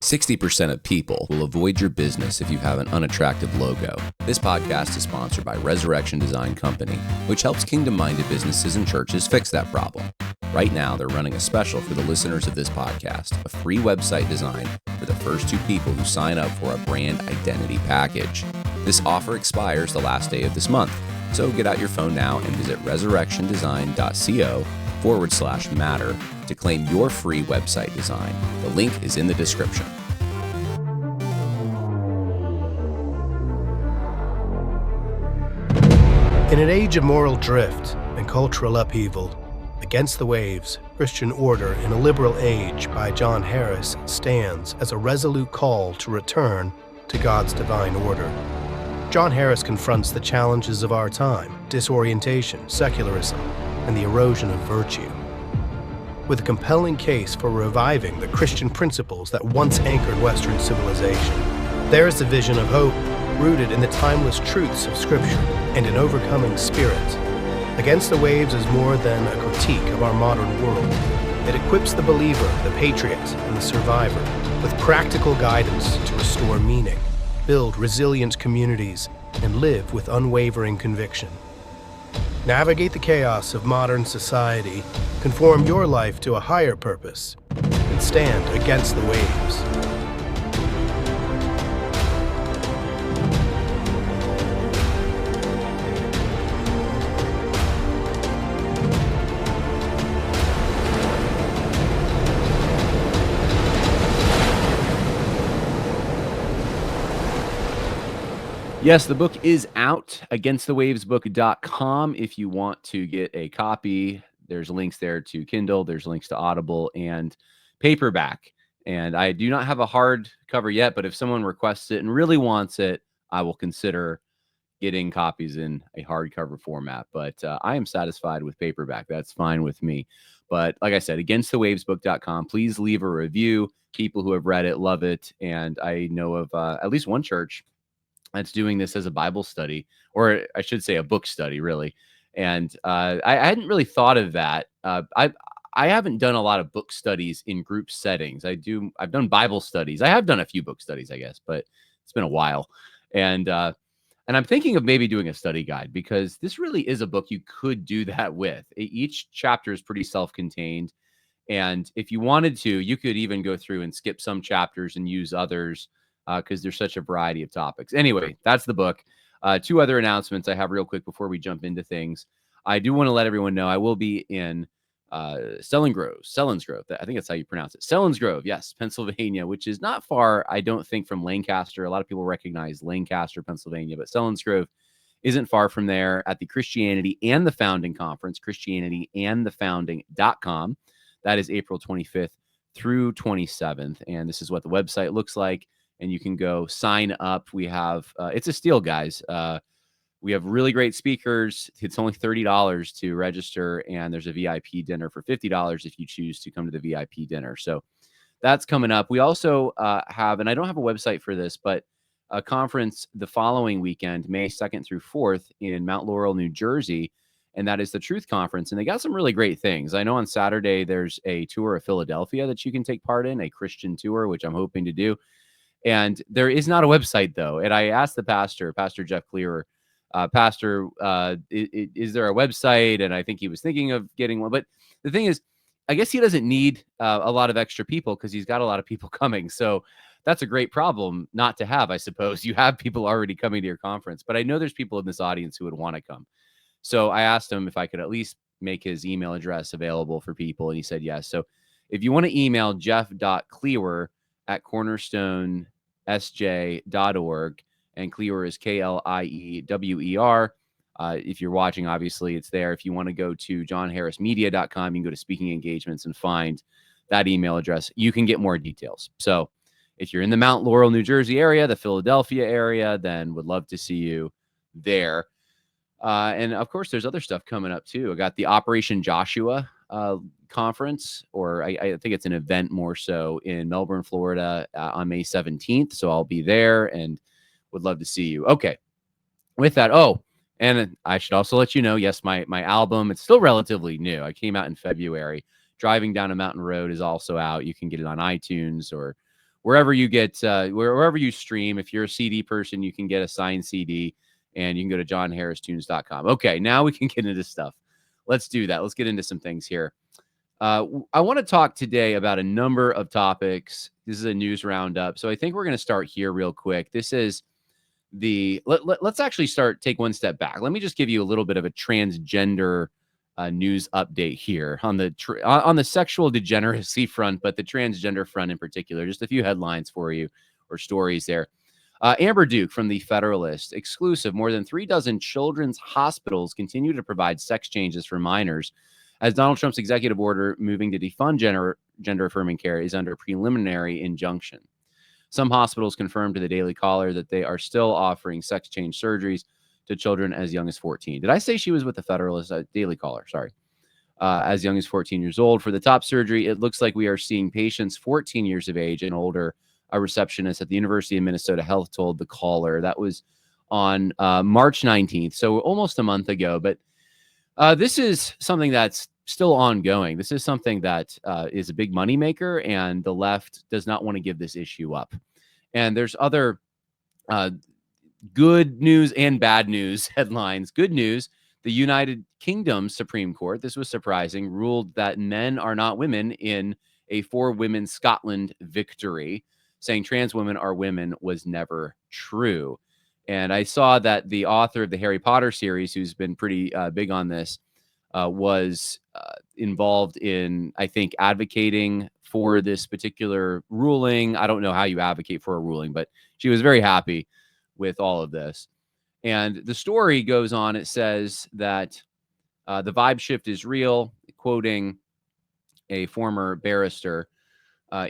60% of people will avoid your business if you have an unattractive logo. This podcast is sponsored by Resurrection Design Company, which helps kingdom-minded businesses and churches fix that problem. Right now, they're running a special for the listeners of this podcast, a free website design for the first 2 people who sign up for a brand identity package. This offer expires the last day of this month, so get out your phone now and visit resurrectiondesign.co/matter to claim your free website design. The link is in the description. In an age of moral drift and cultural upheaval, Against the Waves, Christian Order in a Liberal Age by John Harris stands as a resolute call to return to God's divine order. John Harris confronts the challenges of our time, disorientation, secularism, and the erosion of virtue, with a compelling case for reviving the Christian principles that once anchored Western civilization. There is a vision of hope rooted in the timeless truths of Scripture and an overcoming spirit. Against the Waves is more than a critique of our modern world. It equips the believer, the patriot, and the survivor with practical guidance to restore meaning, build resilient communities, and live with unwavering conviction. Navigate the chaos of modern society, conform your life to a higher purpose, and stand against the waves. Yes, the book is out, againstthewavesbook.com. If you want to get a copy, there's links there to Kindle, there's links to Audible and paperback. And I do not have a hard cover yet, but if someone requests it and really wants it, I will consider getting copies in a hardcover format. But I am satisfied with paperback. That's fine with me. But like I said, againstthewavesbook.com, please leave a review. People who have read it love it. And I know of at least one church that's doing this as a Bible study, or I should say a book study, really. And I hadn't really thought of that. I haven't done a lot of book studies in group settings. I've done Bible studies. I have done a few book studies, I guess, but it's been a while. And I'm thinking of maybe doing a study guide, because this really is a book you could do that with. Each chapter is pretty self-contained. And if you wanted to, you could even go through and skip some chapters and use others, because there's such a variety of topics. Anyway, that's the book. 2 other announcements I have real quick before we jump into things. I do want to let everyone know I will be in Selinsgrove. I think that's how you pronounce it. Selinsgrove, yes, Pennsylvania, which is not far, I don't think, from Lancaster. A lot of people recognize Lancaster, Pennsylvania, but Selinsgrove isn't far from there at the Christianity and the Founding Conference, christianityandthefounding.com. That is April 25th through 27th. And this is what the website looks like. And you can go sign up. We have, it's a steal, guys. We have really great speakers. It's only $30 to register, and there's a VIP dinner for $50 if you choose to come to the VIP dinner. So that's coming up. We also have, and I don't have a website for this, but a conference the following weekend, May 2nd through 4th in Mount Laurel, New Jersey, and that is the Truth Conference. And they got some really great things. I know on Saturday there's a tour of Philadelphia that you can take part in, a Christian tour, which I'm hoping to do. And there is not a website, though. And I asked the pastor, Pastor Jeff Clearer, Pastor, is there a website? And I think he was thinking of getting one. But the thing is, I guess he doesn't need a lot of extra people, because he's got a lot of people coming. So that's a great problem not to have, I suppose. You have people already coming to your conference. But I know there's people in this audience who would want to come. So I asked him if I could at least make his email address available for people. And he said yes. So if you want to email jeff.cleawer@cornerstonesj.org, and Cleawer is Kliewer. If you're watching, obviously it's there. If you want to go to johnharrismedia.com, you can go to speaking engagements and find that email address. You can get more details. So if you're in the Mount Laurel, New Jersey area, the Philadelphia area, then would love to see you there. And of course, there's other stuff coming up too. I got the Operation Joshua conference, or I think it's an event more so, in Melbourne, Florida on May 17th. So I'll be there and would love to see you. Okay. With that. Oh, and I should also let you know, yes, my album, it's still relatively new. I came out in February. Driving Down a Mountain Road is also out. You can get it on iTunes or wherever you get, wherever you stream. If you're a CD person, you can get a signed CD, and you can go to johnharristunes.com. Okay, now we can get into stuff. Let's do that. Let's get into some things here. I want to talk today about a number of topics. This is a news roundup. So I think we're going to start here real quick. This is let's actually take one step back. Let me just give you a little bit of a transgender news update here on the sexual degeneracy front, but the transgender front in particular. Just a few headlines for you, or stories there. Amber Duke from the Federalist, exclusive. More than 36 children's hospitals continue to provide sex changes for minors, as Donald Trump's executive order moving to defund gender affirming care is under preliminary injunction. Some hospitals confirmed to the Daily Caller that they are still offering sex change surgeries to children as young as 14. Did I say she was with the Federalist? Daily Caller, sorry. As young as 14 years old. For the top surgery, it looks like we are seeing patients 14 years of age and older. A receptionist at the University of Minnesota Health told the Caller. That was on March 19th, so almost a month ago. But this is something that's still ongoing. This is something that is a big moneymaker, and the left does not want to give this issue up. And there's other good news and bad news headlines. Good news, the United Kingdom Supreme Court, this was surprising, ruled that men are not women in a For Women Scotland victory, saying trans women are women was never true. And I saw that the author of the Harry Potter series, who's been pretty big on this, was involved in, I think, advocating for this particular ruling. I don't know how you advocate for a ruling, but she was very happy with all of this. And the story goes on. It says that the vibe shift is real, quoting a former barrister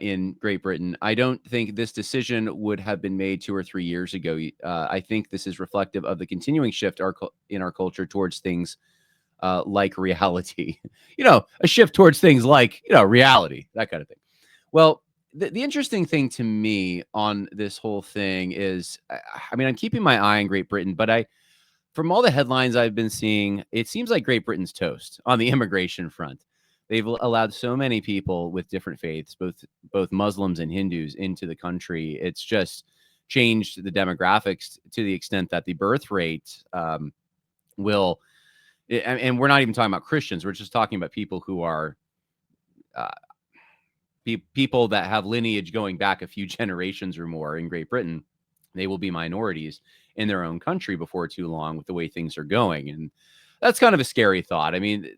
in Great Britain. I don't think this decision would have been made 2 or 3 years ago. I think this is reflective of the continuing shift in our culture towards things like reality, a shift towards things like, reality, that kind of thing. Well, the interesting thing to me on this whole thing is, I mean, I'm keeping my eye on Great Britain, but from all the headlines I've been seeing, it seems like Great Britain's toast on the immigration front. They've allowed so many people with different faiths, both Muslims and Hindus, into the country. It's just changed the demographics to the extent that the birth rate will, and we're not even talking about Christians. We're just talking about people who are people that have lineage going back a few generations or more in Great Britain. They will be minorities in their own country before too long with the way things are going. And that's kind of a scary thought. I mean,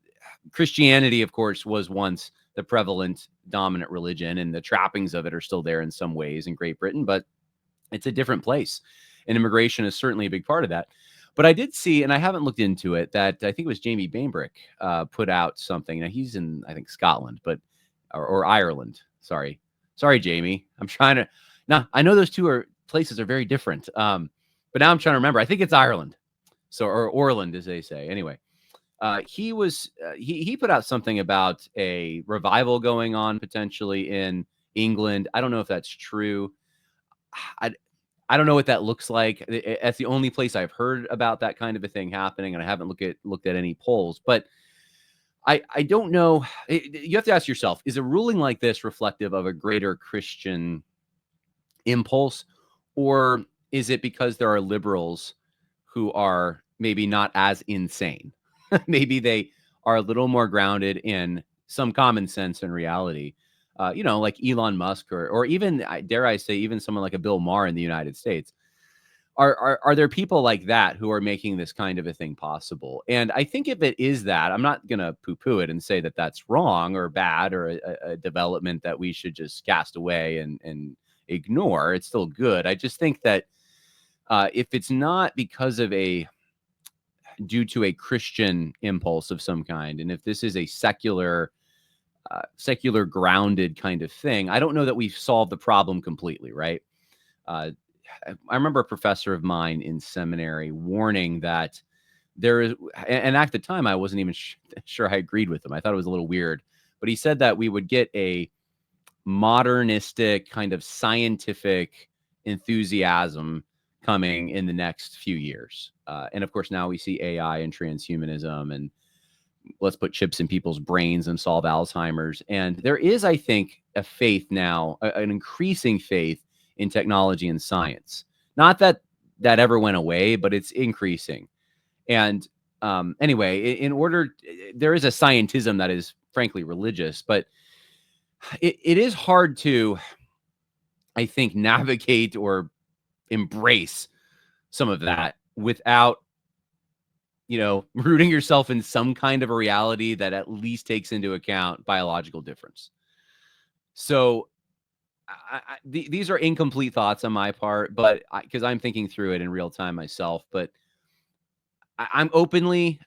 Christianity, of course, was once the prevalent dominant religion, and the trappings of it are still there in some ways in Great Britain, but it's a different place. And immigration is certainly a big part of that. But I did see, and I haven't looked into it, that I think it was Jamie Bainbrick put out something. Now, he's in, I think, Scotland, or Ireland. Sorry, Jamie. I'm trying to. Now, I know those two places are very different. But now I'm trying to remember. I think it's Ireland, or Orland, as they say. Anyway, he put out something about a revival going on potentially in England. I don't know if that's true. I don't know what that looks like. That's the only place I've heard about that kind of a thing happening, and I haven't looked at any polls. But I don't know. You have to ask yourself, is a ruling like this reflective of a greater Christian impulse, or is it because there are liberals who are maybe not as insane? Maybe they are a little more grounded in some common sense and reality. Like Elon Musk, or even, dare I say, even someone like a Bill Maher in the United States. Are there people like that who are making this kind of a thing possible? And I think if it is that, I'm not going to poo-poo it and say that that's wrong or bad, or a development that we should just cast away and ignore. It's still good. I just think that if it's not due to a Christian impulse of some kind, and if this is a secular grounded kind of thing, I don't know that we've solved the problem completely, right? I remember a professor of mine in seminary warning that there is, and at the time I wasn't even sure I agreed with him. I thought it was a little weird, but he said that we would get a modernistic kind of scientific enthusiasm coming in the next few years. And of course, now we see AI and transhumanism and let's put chips in people's brains and solve Alzheimer's. And there is, I think, a faith now, an increasing faith in technology and science. Not that that ever went away, but it's increasing. And anyway, in order, there is a scientism that is frankly religious, but it is hard to, I think, navigate or embrace some of that without, rooting yourself in some kind of a reality that at least takes into account biological difference. So these are incomplete thoughts on my part, but because I'm thinking through it in real time myself, but I'm openly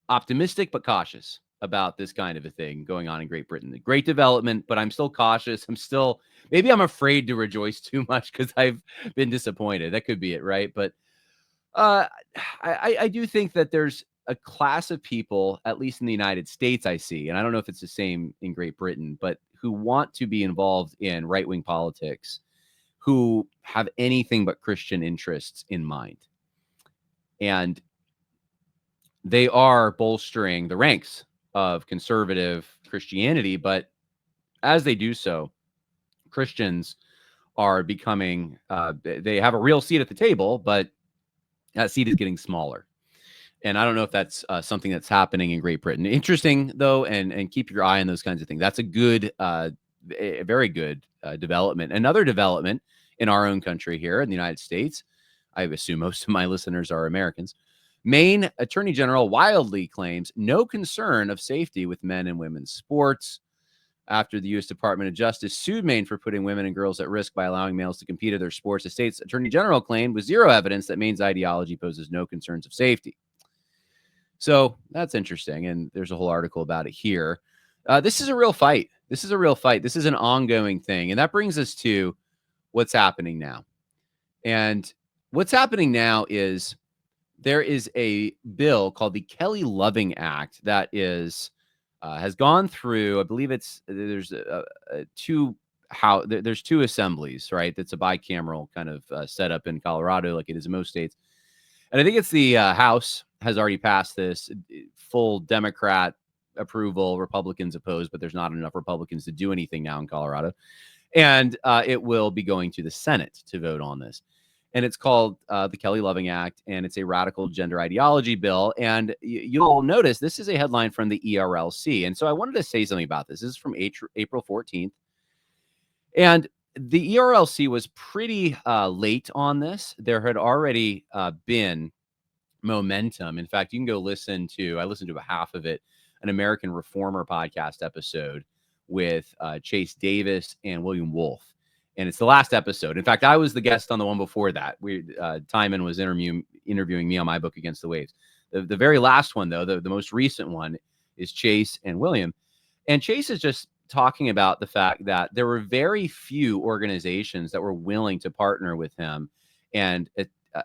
optimistic but cautious about this kind of a thing going on in Great Britain. The great development, but I'm still cautious. Maybe I'm afraid to rejoice too much because I've been disappointed. That could be it, right? But uh, I do think that there's a class of people, at least in the United States, I see, and I don't know if it's the same in Great Britain, but who want to be involved in right-wing politics, who have anything but Christian interests in mind. And they are bolstering the ranks of conservative Christianity, but as they do so, Christians are becoming, they have a real seat at the table, but that seat is getting smaller. And I don't know if that's something that's happening in Great Britain. Interesting, though, and keep your eye on those kinds of things. That's a very good development. Another development in our own country here in the United States, I assume most of my listeners are Americans. Maine Attorney General wildly claims no concern of safety with men and women's sports after the U.S. Department of Justice sued Maine for putting women and girls at risk by allowing males to compete at their sports. The state's Attorney General claimed with zero evidence that Maine's ideology poses no concerns of safety. So that's interesting, and there's a whole article about it here. This is a real fight. This is an ongoing thing, and that brings us to what's happening now. And what's happening now is there is a bill called the Kelly Loving Act that has gone through. I believe there's two assemblies, right? That's a bicameral kind of setup in Colorado, like it is in most states. And I think it's the House has already passed this, full Democrat approval, Republicans opposed, but there's not enough Republicans to do anything now in Colorado. And it will be going to the Senate to vote on this. And it's called the Kelly Loving Act, and it's a radical gender ideology bill. And you'll notice this is a headline from the ERLC. And so I wanted to say something about this. This is from April 14th. And the ERLC was pretty late on this. There had already been momentum. In fact, you can go I listened to a half of it, an American Reformer podcast episode with Chase Davis and William Wolfe. And it's the last episode. In fact, I was the guest on the one before that. Timon was interviewing me on my book Against the Waves. The very last one, though, the most recent one, is Chase and William. And Chase is just talking about the fact that there were very few organizations that were willing to partner with him and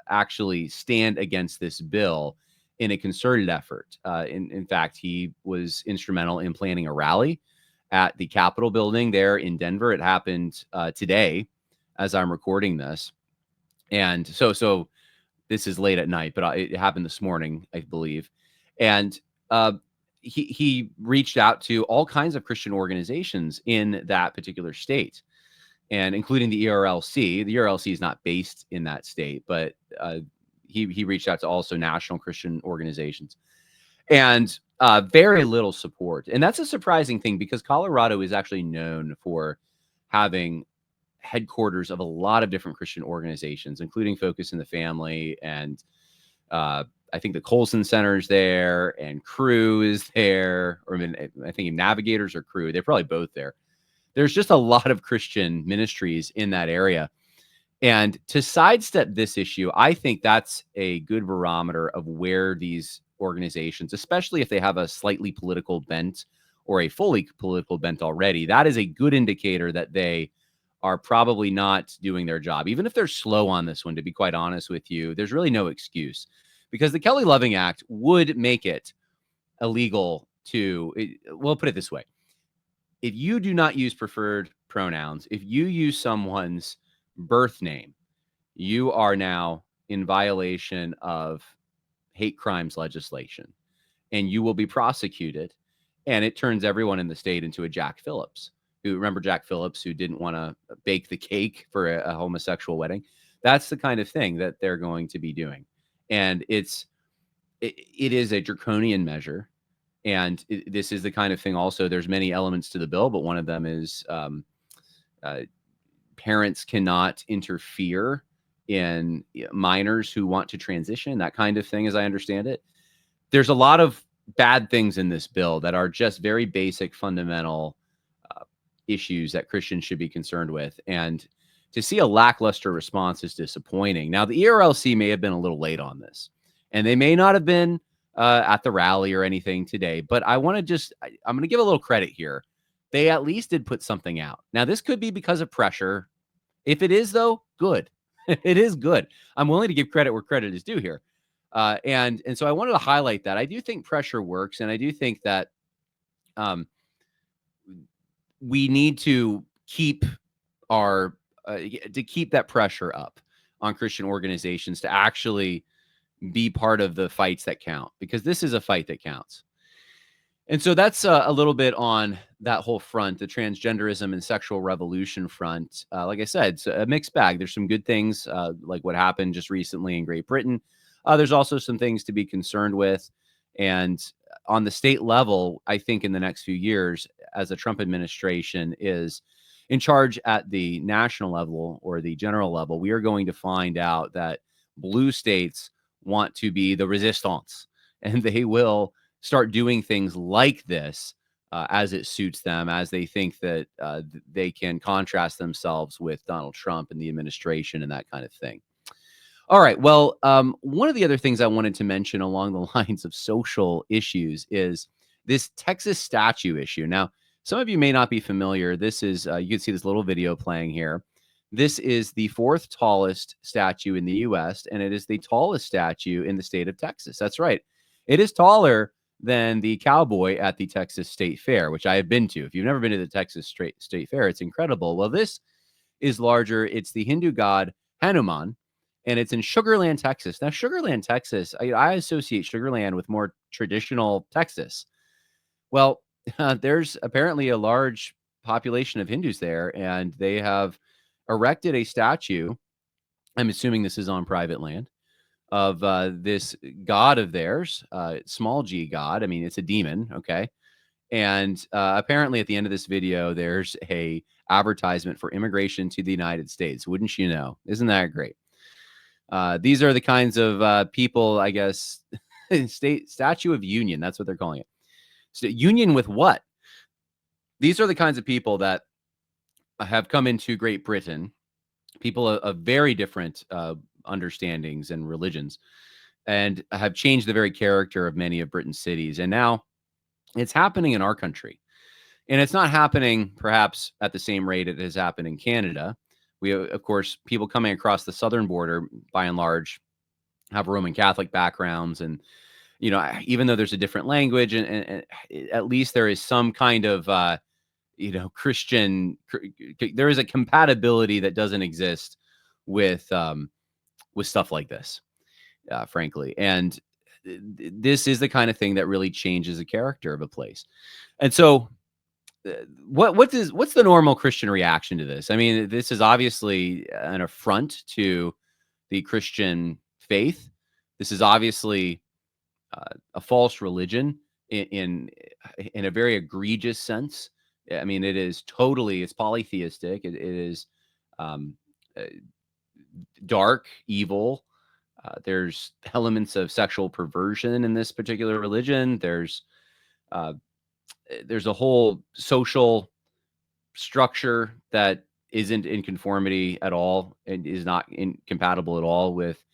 actually stand against this bill in a concerted effort. In fact, he was instrumental in planning a rally at the Capitol building there in Denver. It happened today as I'm recording this. And so this is late at night, but it happened this morning, I believe. And he reached out to all kinds of Christian organizations in that particular state, and including the ERLC. The ERLC is not based in that state, but he reached out to also national Christian organizations. And very little support. And that's a surprising thing because Colorado is actually known for having headquarters of a lot of different Christian organizations, including Focus in the Family. And I think the Colson Center is there and Crew is there. Or I think Navigators or Crew. They're probably both there. There's just a lot of Christian ministries in that area. And to sidestep this issue, I think that's a good barometer of where these organizations, especially if they have a slightly political bent or a fully political bent already, that is a good indicator that they are probably not doing their job. Even if they're slow on this one, to be quite honest with you, there's really no excuse, because the Kelly Loving Act would make it illegal well, put it this way. If you do not use preferred pronouns, if you use someone's birth name, you are now in violation of hate crimes legislation. and you will be prosecuted. And it turns everyone in the state into a Jack Phillips. Who, remember Jack Phillips, who didn't want to bake the cake for a homosexual wedding? That's the kind of thing that they're going to be doing. And it is a draconian measure. And this is the kind of thing also, there's many elements to the bill, but one of them is parents cannot interfere in minors who want to transition, that kind of thing, as I understand it. There's a lot of bad things in this bill that are just very basic, fundamental issues that Christians should be concerned with. And to see a lackluster response is disappointing. Now, the ERLC may have been a little late on this, and they may not have been at the rally or anything today, but I want to just, I'm going to give a little credit here. They at least did put something out. Now, this could be because of pressure. If it is, though, good. It is good. I'm willing to give credit where credit is due here. And so I wanted to highlight that. I do think pressure works, and I do think that we need to keep keep that pressure up on Christian organizations to actually be part of the fights that count, because this is a fight that counts. And so that's a little bit on that whole front, the transgenderism and sexual revolution front. Like I said, it's a mixed bag. There's some good things, like what happened just recently in Great Britain. There's also some things to be concerned with. And on the state level, I think in the next few years, as the Trump administration is in charge at the national level or the general level, we are going to find out that blue states want to be the resistance, and they will start doing things like this as it suits them, as they think that they can contrast themselves with Donald Trump and the administration and that kind of thing. All right. Well, one of the other things I wanted to mention along the lines of social issues is this Texas statue issue. Now, some of you may not be familiar. This is, you can see this little video playing here. This is the 4th tallest statue in the U.S., and it is the tallest statue in the state of Texas. That's right. It is taller than the cowboy at the Texas State Fair, which I have been to. If you've never been to the Texas State Fair, it's incredible. Well, this is larger. It's the Hindu god Hanuman, and it's in Sugar Land, Texas. Now, Sugar Land, Texas, I associate Sugar Land with more traditional Texas. Well, there's apparently a large population of Hindus there, and they have erected a statue. I'm assuming this is on private land, of this god of theirs, small g god. I mean, it's a demon, okay? And apparently at the end of this video, there's a advertisement for immigration to the United States. Wouldn't you know? Isn't that great? These are the kinds of people, I guess, Statue of Union. That's what they're calling it. So union with what? These are the kinds of people that have come into Great Britain, people of very different understandings and religions, and have changed the very character of many of Britain's cities. And now it's happening in our country. And it's not happening perhaps at the same rate it has happened in Canada. We have, of course, people coming across the southern border, by and large, have Roman Catholic backgrounds. And, you know, even though there's a different language, and at least there is some kind of, Christian, there is a compatibility that doesn't exist with stuff like this, frankly. And this is the kind of thing that really changes the character of a place. And so what's the normal Christian reaction to this? I mean, this is obviously an affront to the Christian faith. This is obviously a false religion in a very egregious sense. I mean, it's polytheistic. It is dark, evil. There's elements of sexual perversion in this particular religion. There's a whole social structure that isn't in conformity at all and is not incompatible at all with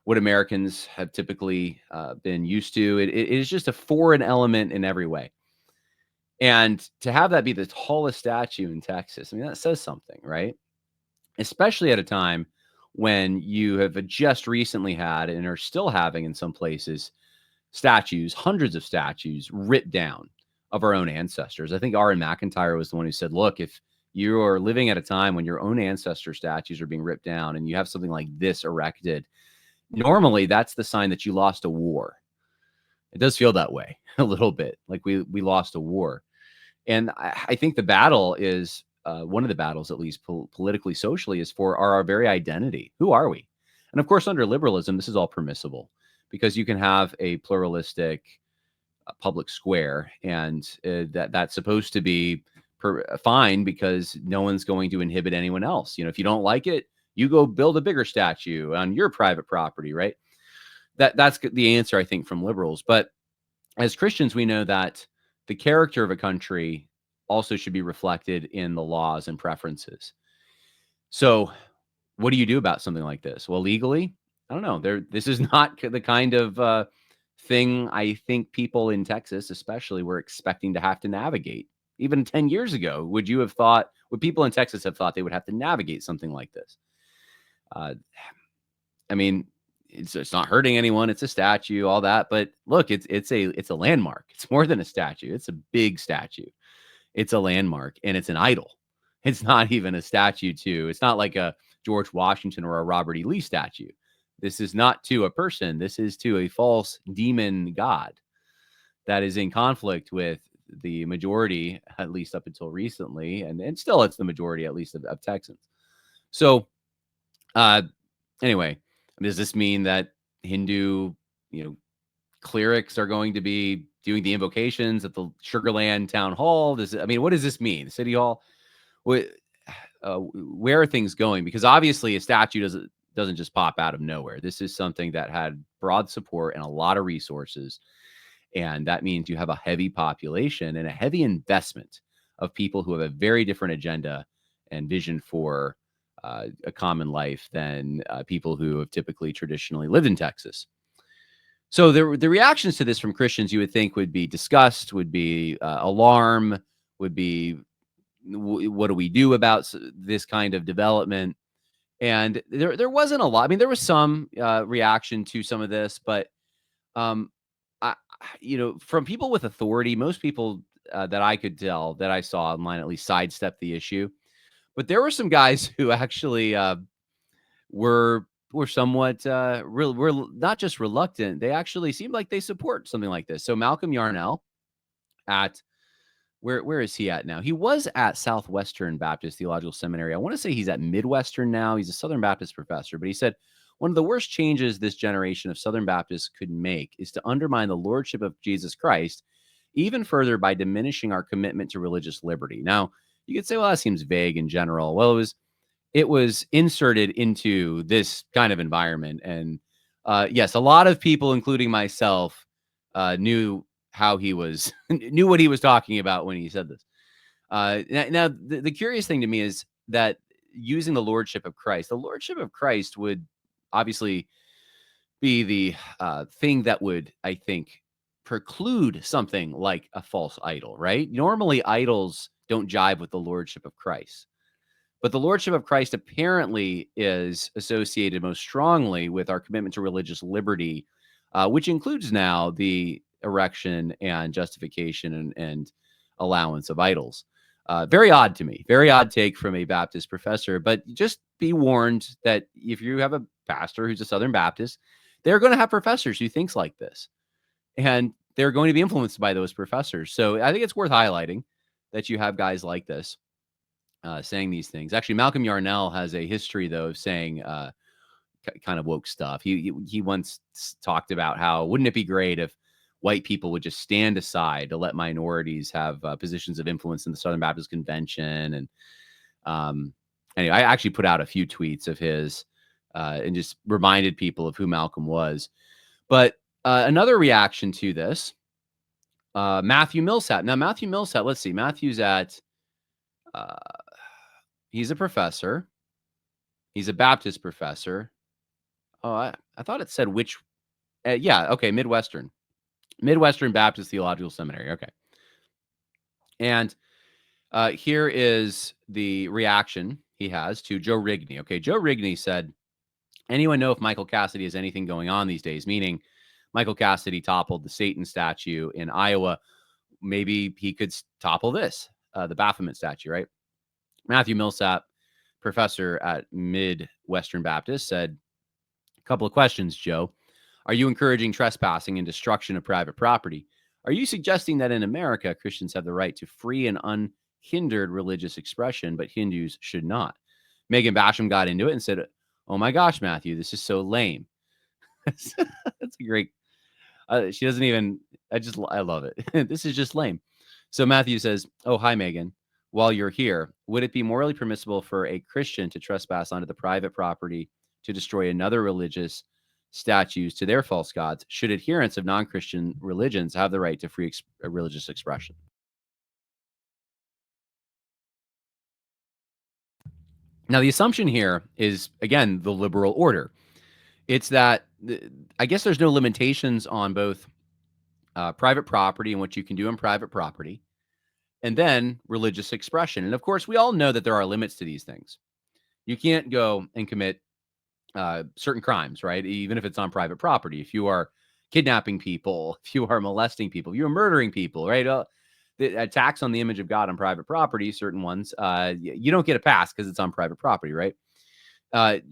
what Americans have typically been used to. It is just a foreign element in every way. And to have that be the tallest statue in Texas, I mean, that says something, right? Especially at a time when you have just recently had and are still having in some places statues, hundreds of statues ripped down of our own ancestors. I think R.N. McIntyre was the one who said, look, if you are living at a time when your own ancestor statues are being ripped down and you have something like this erected, normally that's the sign that you lost a war. It does feel that way a little bit, like we lost a war. And I think the battle is one of the battles, at least politically, socially, is for our very identity. Who are we? And of course, under liberalism, this is all permissible because you can have a pluralistic public square, and that's supposed to be fine because no one's going to inhibit anyone else. If you don't like it, you go build a bigger statue on your private property, right? That's the answer, I think, from liberals. But as Christians, we know that the character of a country also should be reflected in the laws and preferences. So, what do you do about something like this? Well, legally, I don't know. This is not the kind of thing I think people in Texas, especially, were expecting to have to navigate. Even 10 years ago, would people in Texas have thought they would have to navigate something like this? I mean, it's not hurting anyone. It's a statue, all that. But look, it's a landmark. It's more than a statue. It's a big statue. It's a landmark, and it's an idol. It's not even a statue it's not like a George Washington or a Robert E. Lee statue. This is not to a person. This is to a false demon god that is in conflict with the majority, at least up until recently, and still it's the majority, at least of Texans. So, anyway, does this mean that Hindu, clerics are going to be doing the invocations at the Sugarland Town Hall? What does this mean? City Hall? Where are things going? Because obviously a statue doesn't just pop out of nowhere. This is something that had broad support and a lot of resources. And that means you have a heavy population and a heavy investment of people who have a very different agenda and vision for a common life than people who have typically traditionally lived in Texas. So the reactions to this from Christians, you would think, would be disgust, would be alarm, would be, what do we do about this kind of development? And there wasn't a lot. There was some reaction to some of this, but from people with authority, most people that I could tell, that I saw online, at least sidestepped the issue. But there were some guys who actually were somewhat were not just reluctant. They actually seemed like they support something like this. So Malcolm Yarnell at where is he at now? He was at Southwestern Baptist Theological Seminary. I want to say he's at Midwestern now. He's a Southern Baptist professor, but he said one of the worst changes this generation of Southern Baptists could make is to undermine the lordship of Jesus Christ even further by diminishing our commitment to religious liberty. Now, you could say, well, that seems vague in general. Well, it was inserted into this kind of environment. And yes, a lot of people, including myself, knew how he was, knew what he was talking about when he said this. Now the curious thing to me is that using the lordship of Christ would obviously be the thing that would, I think, preclude something like a false idol, right? Normally, idols don't jive with the lordship of Christ. But the lordship of Christ apparently is associated most strongly with our commitment to religious liberty, which includes now the erection and justification and allowance of idols. Very odd to me. Very odd take from a Baptist professor. But just be warned that if you have a pastor who's a Southern Baptist, they're going to have professors who thinks like this. And they're going to be influenced by those professors. So I think it's worth highlighting that you have guys like this saying these things. Actually, Malcolm Yarnell has a history, though, of saying kind of woke stuff. He once talked about how wouldn't it be great if white people would just stand aside to let minorities have positions of influence in the Southern Baptist Convention. And anyway, I actually put out a few tweets of his and just reminded people of who Malcolm was. But another reaction to this, Matthew Millsap. Now, Matthew Millsap, let's see. Matthew's at, he's a professor. He's a Baptist professor. Oh, I thought it said which. Yeah, okay, Midwestern Baptist Theological Seminary. Okay. And here is the reaction he has to Joe Rigney. Okay, Joe Rigney said, anyone know if Michael Cassidy has anything going on these days? Meaning Michael Cassidy toppled the Satan statue in Iowa. Maybe he could topple this, the Baphomet statue, right? Matthew Millsap, professor at Midwestern Baptist, said, a couple of questions, Joe. Are you encouraging trespassing and destruction of private property? Are you suggesting that in America, Christians have the right to free and unhindered religious expression, but Hindus should not? Megan Basham got into it and said, "Oh my gosh, Matthew, this is so lame." That's a great. She doesn't even. I love it. This is just lame. So Matthew says, "Oh, hi, Megan. While you're here, would it be morally permissible for a Christian to trespass onto the private property to destroy another religious statues to their false gods? Should adherents of non-Christian religions have the right to free religious expression?" Now, the assumption here is, again, the liberal order. It's that I guess there's no limitations on both private property and what you can do in private property, and then religious expression. And of course, we all know that there are limits to these things. You can't go and commit certain crimes, right? Even if it's on private property. If you are kidnapping people, if you are molesting people, if you're murdering people, right? The attacks on the image of God on private property, certain ones, you don't get a pass because it's on private property, right?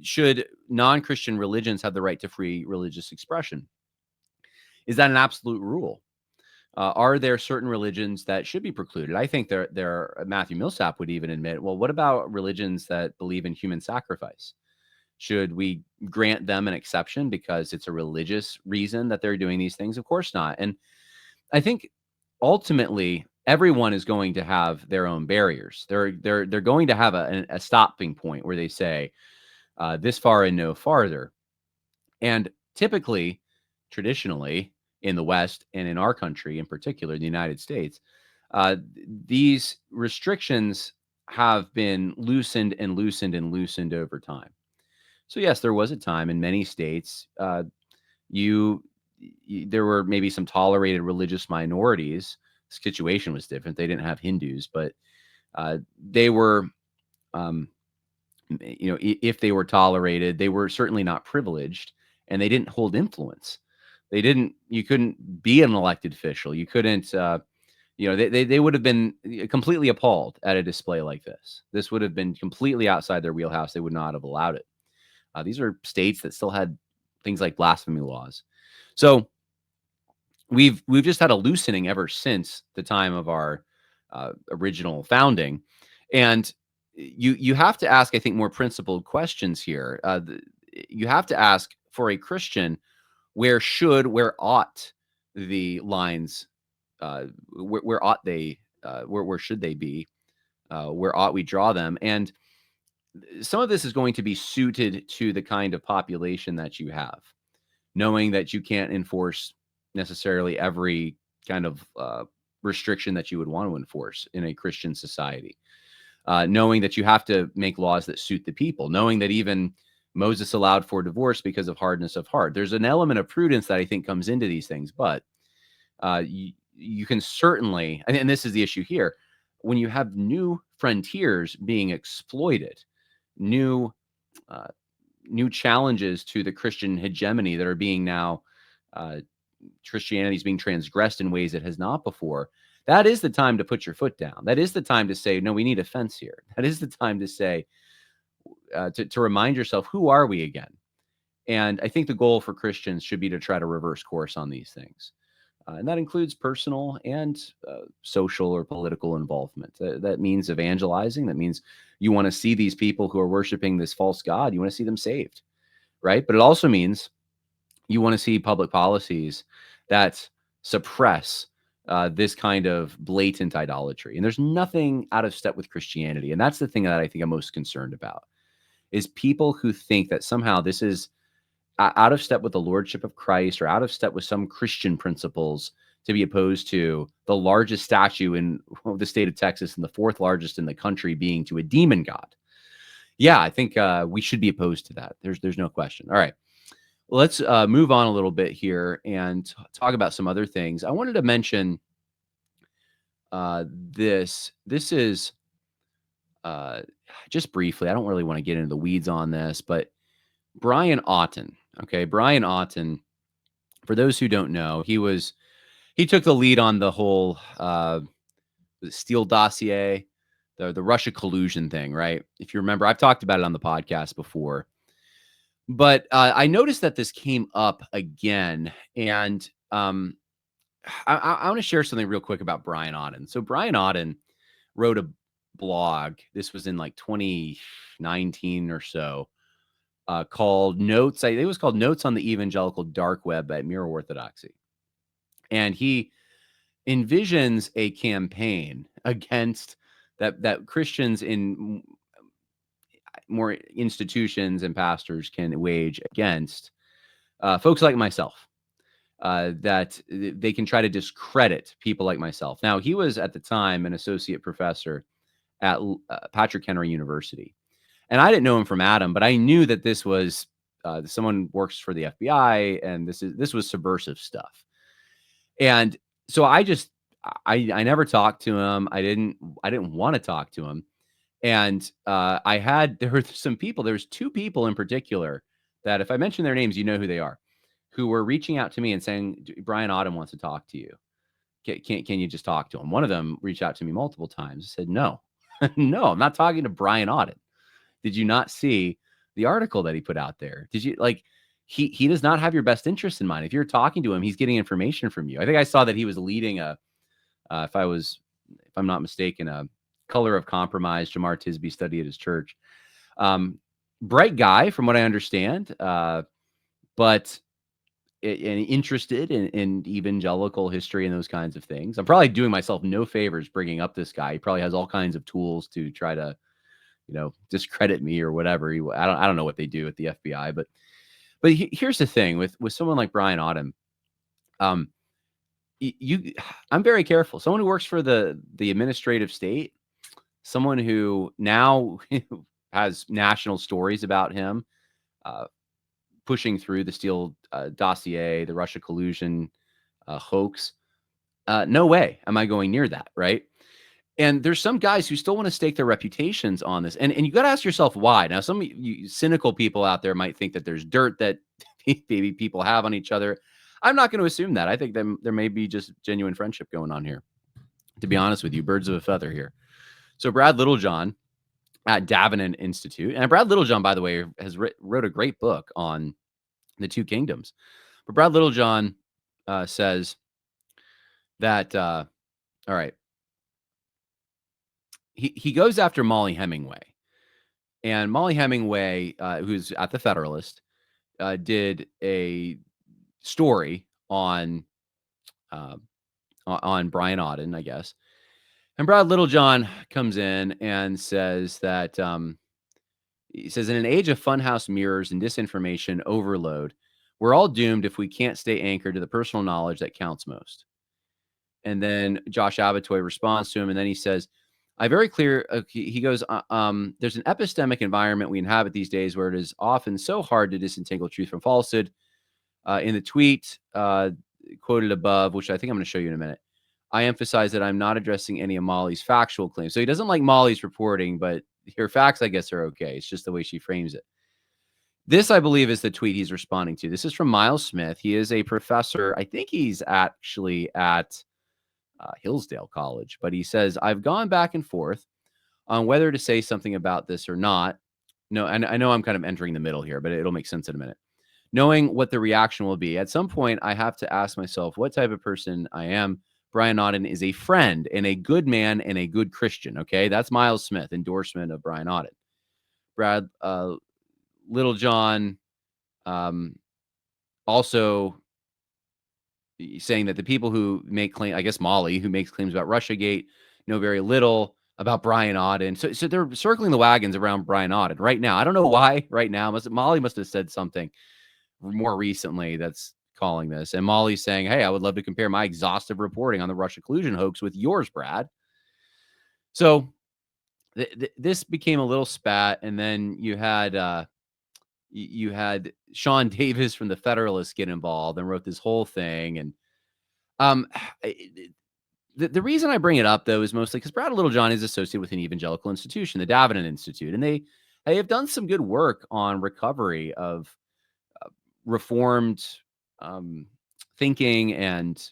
Should non-Christian religions have the right to free religious expression? Is that an absolute rule? Are there certain religions that should be precluded? I think Matthew Millsap would even admit, well, what about religions that believe in human sacrifice? Should we grant them an exception because it's a religious reason that they're doing these things? Of course not. And I think ultimately everyone is going to have their own barriers. They're going to have a stopping point where they say this far and no farther. And typically, traditionally, in the West and in our country in particular, the United States, these restrictions have been loosened and loosened and loosened over time. So yes, there was a time in many states you, there were maybe some tolerated religious minorities. The situation was different. They didn't have Hindus, but they were, if they were tolerated, they were certainly not privileged, and they didn't hold influence. You couldn't be an elected official. You couldn't, they would have been completely appalled at a display like this. This would have been completely outside their wheelhouse. They would not have allowed it. These are states that still had things like blasphemy laws. So we've just had a loosening ever since the time of our original founding. And you have to ask, I think, more principled questions here. You have to ask, for a Christian, where ought the lines, where ought they, where should they be? Where ought we draw them? And some of this is going to be suited to the kind of population that you have, knowing that you can't enforce necessarily every kind of restriction that you would want to enforce in a Christian society. Knowing that you have to make laws that suit the people, knowing that even Moses allowed for divorce because of hardness of heart. There's an element of prudence that I think comes into these things, but you can certainly, and this is the issue here, when you have new frontiers being exploited, new challenges to the Christian hegemony that are being now, Christianity is being transgressed in ways it has not before. That is the time to put your foot down. That is the time to say, no, we need a fence here. That is the time to say, to remind yourself, who are we again? And I think the goal for Christians should be to try to reverse course on these things. And that includes personal and social or political involvement. That means evangelizing. That means you want to see these people who are worshiping this false god. You want to see them saved, right? But it also means you want to see public policies that suppress this kind of blatant idolatry. And there's nothing out of step with Christianity. And that's the thing that I think I'm most concerned about, is people who think that somehow this is out of step with the lordship of Christ, or out of step with some Christian principles, to be opposed to the largest statue in the state of Texas and the fourth largest in the country being to a demon god. Yeah, I think we should be opposed to that. There's no question. All right. Let's move on a little bit here and talk about some other things. I wanted to mention this. This is just briefly, I don't really want to get into the weeds on this, but Brian Auten. Okay, Brian Auten, for those who don't know, he took the lead on the whole the Steele dossier, the Russia collusion thing, right? If you remember, I've talked about it on the podcast before. But I noticed that this came up again, and I want to share something real quick about Brian Auten. So Brian Auten wrote a blog. This was in like 2019 or so, called Notes. I think it was called Notes on the Evangelical Dark Web at Mere Orthodoxy. And he envisions a campaign against that Christians in more institutions and pastors can wage against folks like myself. That they can try to discredit people like myself. Now, he was at the time an associate professor at Patron University, and I didn't know him from Adam, but I knew that this was someone works for the FBI, and this was subversive stuff. And so I never talked to him. I didn't want to talk to him. And there were some people. There's two people in particular that, if I mention their names, you know who they are, who were reaching out to me and saying, Brian Auten wants to talk to you. Can you just talk to him? One of them reached out to me multiple times. I said, no, no, I'm not talking to Brian Auten. Did you not see the article that he put out there? Did you like? He does not have your best interest in mind. If you're talking to him, he's getting information from you. I think I saw that he was leading if I'm not mistaken, a Color of Compromise Jamar Tisby study at his church. Bright guy, from what I understand, but interested in evangelical history and those kinds of things. I'm probably doing myself no favors bringing up this guy. He probably has all kinds of tools to try to, discredit me or whatever. I don't know what they do at the FBI, but here's the thing with someone like Brian Auten. I'm very careful. Someone who works for the administrative state, someone who now has national stories about him, pushing through the Steele dossier, the Russia collusion hoax. No way am I going near that, right? And there's some guys who still want to stake their reputations on this. And you got to ask yourself why. Now, some of you cynical people out there might think that there's dirt that maybe people have on each other. I'm not going to assume that. I think there may be just genuine friendship going on here. To be honest with you, birds of a feather here. So Brad Littlejohn at Davenant Institute, and Brad Littlejohn, by the way, has wrote a great book on the two kingdoms. But Brad Littlejohn says that, all right, he goes after Molly Hemingway. And Molly Hemingway, who's at the Federalist, did a story on Brian Auten, I guess. And Brad Littlejohn comes in and says that he says, in an age of funhouse mirrors and disinformation overload, we're all doomed if we can't stay anchored to the personal knowledge that counts most. And then Josh Abatoy responds to him, and then he says, I very clear, he goes, there's an epistemic environment we inhabit these days where it is often so hard to disentangle truth from falsehood. In the tweet quoted above, which I think I'm going to show you in a minute, I emphasize that I'm not addressing any of Molly's factual claims. So he doesn't like Molly's reporting, but her facts, I guess, are okay. It's just the way she frames it. This, I believe, is the tweet he's responding to. This is from Miles Smith. He is a professor. I think he's actually at Hillsdale College, but he says, I've gone back and forth on whether to say something about this or not. No, and I know I'm kind of entering the middle here, but it'll make sense in a minute. Knowing what the reaction will be. At some point, I have to ask myself what type of person I am. Brian Auten is a friend and a good man and a good Christian. Okay, that's Miles Smith, endorsement of Brian Auten. Brad Littlejohn also saying that the people who make claim, I guess Molly, who makes claims about Russiagate, know very little about Brian Auten. So they're circling the wagons around Brian Auten right now. I don't know why right now. Molly must have said something more recently that's calling this. And Molly's saying, hey, I would love to compare my exhaustive reporting on the Russia collusion hoax with yours, Brad. So this became a little spat. And then you had Sean Davis from the Federalist get involved and wrote this whole thing. And the reason I bring it up, though, is mostly because Brad Littlejohn is associated with an evangelical institution, the Davenant Institute, and they have done some good work on recovery of reformed thinking and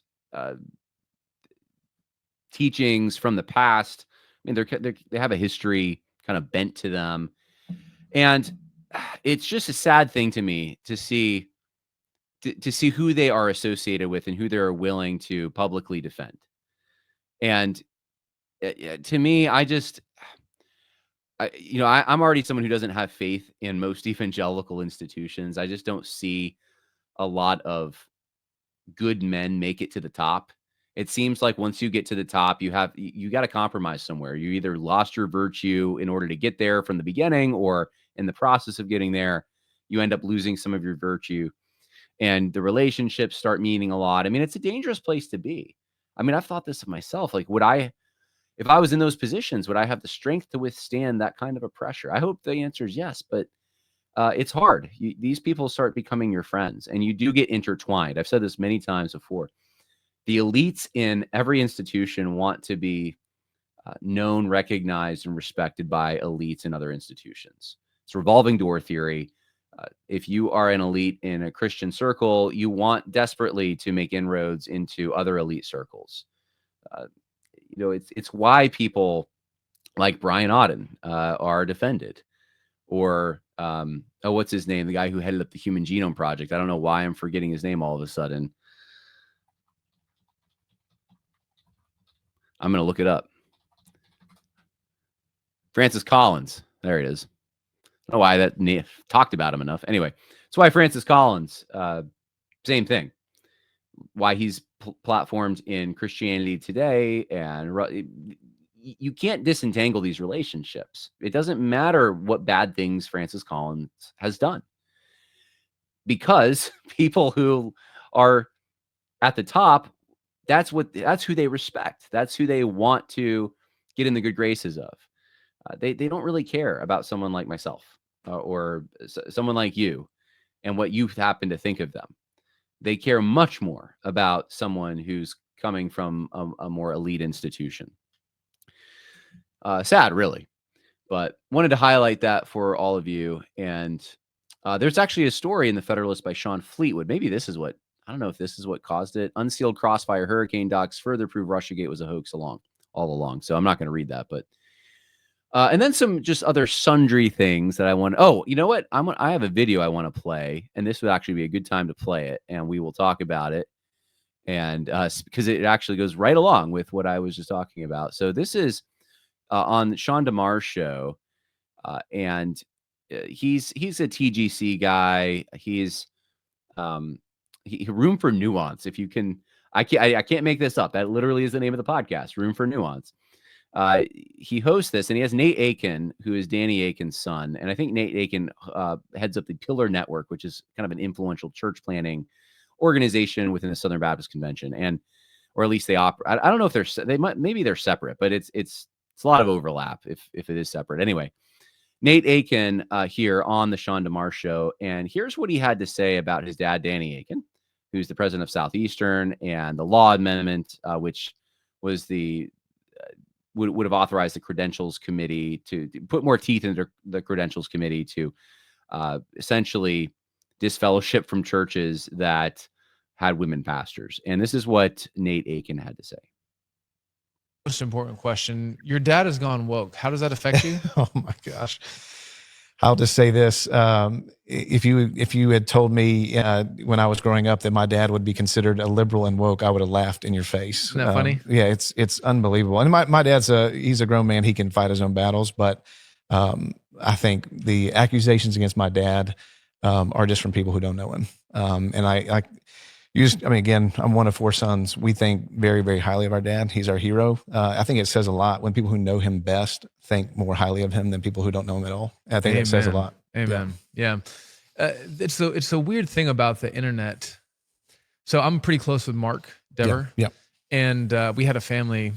teachings from the past. I mean, they have a history kind of bent to them, and it's just a sad thing to me to see who they are associated with and who they're willing to publicly defend. And to me, I'm already someone who doesn't have faith in most evangelical institutions. I just don't see a lot of good men make it to the top. It seems like once you get to the top, you got to compromise somewhere. You either lost your virtue in order to get there from the beginning, or in the process of getting there, you end up losing some of your virtue, and the relationships start meaning a lot. I mean, it's a dangerous place to be. I mean, I've thought this of myself. Like, if I was in those positions, would I have the strength to withstand that kind of a pressure? I hope the answer is yes, but it's hard. These people start becoming your friends, and you do get intertwined. I've said this many times before. The elites in every institution want to be known, recognized, and respected by elites in other institutions. It's revolving door theory. If you are an elite in a Christian circle, you want desperately to make inroads into other elite circles. It's why people like Brian Auten are defended, or what's his name? The guy who headed up the Human Genome Project. I don't know why I'm forgetting his name all of a sudden. I'm going to look it up. Francis Collins. There it is. I don't know why that talked about him enough. Anyway, that's why Francis Collins, same thing. Why he's platformed in Christianity Today, and you can't disentangle these relationships. It doesn't matter what bad things Francis Collins has done, because people who are at the top, that's who they respect. That's who they want to get in the good graces of. They don't really care about someone like myself or someone like you and what you happen to think of them. They care much more about someone who's coming from a more elite institution. Sad, really, but wanted to highlight that for all of you. And there's actually a story in the Federalist by Sean Fleetwood. Maybe this is what, I don't know if this is what caused it. Unsealed Crossfire Hurricane docs further prove Russiagate was a hoax all along. So I'm not going to read that, but and then some just other sundry things that I want. Oh, you know what? I have a video I want to play, and this would actually be a good time to play it, and we will talk about it. And because it actually goes right along with what I was just talking about. So this is on Sean DeMar's show, and he's a TGC guy. He's Room for Nuance. If you can, I can't make this up. That literally is the name of the podcast, Room for Nuance. He hosts this, and he has Nate Akin, who is Danny Akin's son. And I think Nate Akin heads up the Pillar Network, which is kind of an influential church planning organization within the Southern Baptist Convention. And, or at least they operate. I don't know if maybe they're separate, but it's a lot of overlap if it is separate. Anyway, Nate Akin here on the Sean DeMar show. And here's what he had to say about his dad, Danny Akin, who's the president of Southeastern, and the law amendment, which was would have authorized the Credentials Committee to put more teeth into the Credentials Committee to essentially disfellowship from churches that had women pastors. And this is what Nate Akin had to say. Most important question. Your dad has gone woke. How does that affect you? Oh my gosh. I'll just say this. If you had told me when I was growing up that my dad would be considered a liberal and woke, I would have laughed in your face. Isn't that funny? Yeah, it's unbelievable. And my dad's he's a grown man. He can fight his own battles. But I think the accusations against my dad are just from people who don't know him. And again, I'm one of 4 sons. We think very, very highly of our dad. He's our hero. I think it says a lot when people who know him best think more highly of him than people who don't know him at all. I think it says a lot. Amen. Yeah. It's a weird thing about the internet. So I'm pretty close with Mark Dever. Yeah. And we had a family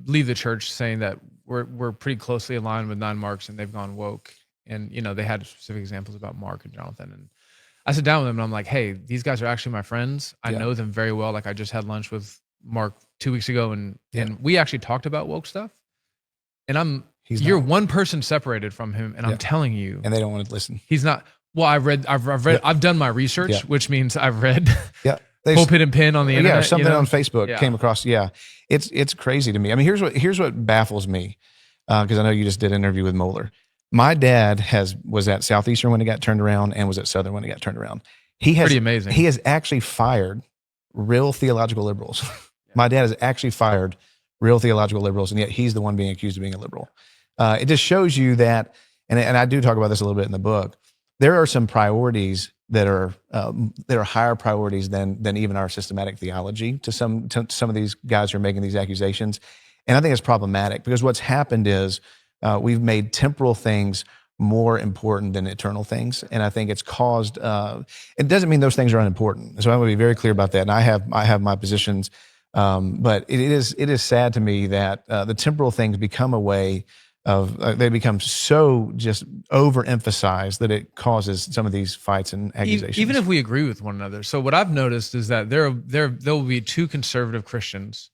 leave the church saying that we're pretty closely aligned with non-Marks, and they've gone woke. And, they had specific examples about Mark and Jonathan. And I sat down with them and I'm like, hey, these guys are actually my friends. I know them very well. Like, I just had lunch with Mark 2 weeks ago, and we actually talked about woke stuff. And you're one person separated from him, and I'm telling you, and they don't want to listen. He's not. Well, I've done my research, which means I've read Pulpit and Pin on the internet. Yeah, something on Facebook came across. Yeah, it's crazy to me. I mean, here's what baffles me, because I know you just did an interview with Moeller. My dad was at Southeastern when it got turned around and was at Southern when it got turned around. Pretty amazing. He has actually fired real theological liberals. My dad has actually fired real theological liberals, and yet he's the one being accused of being a liberal. It just shows you that, and I do talk about this a little bit in the book. There are some priorities that are higher priorities than even our systematic theology to some of these guys who are making these accusations, and I think it's problematic because what's happened is we've made temporal things more important than eternal things, and I think it's caused. It doesn't mean those things are unimportant. So I want to be very clear about that. And I have my positions, but it is sad to me that the temporal things become a way of they become so just overemphasized that it causes some of these fights and accusations. Even if we agree with one another. So what I've noticed is that there will be two conservative Christians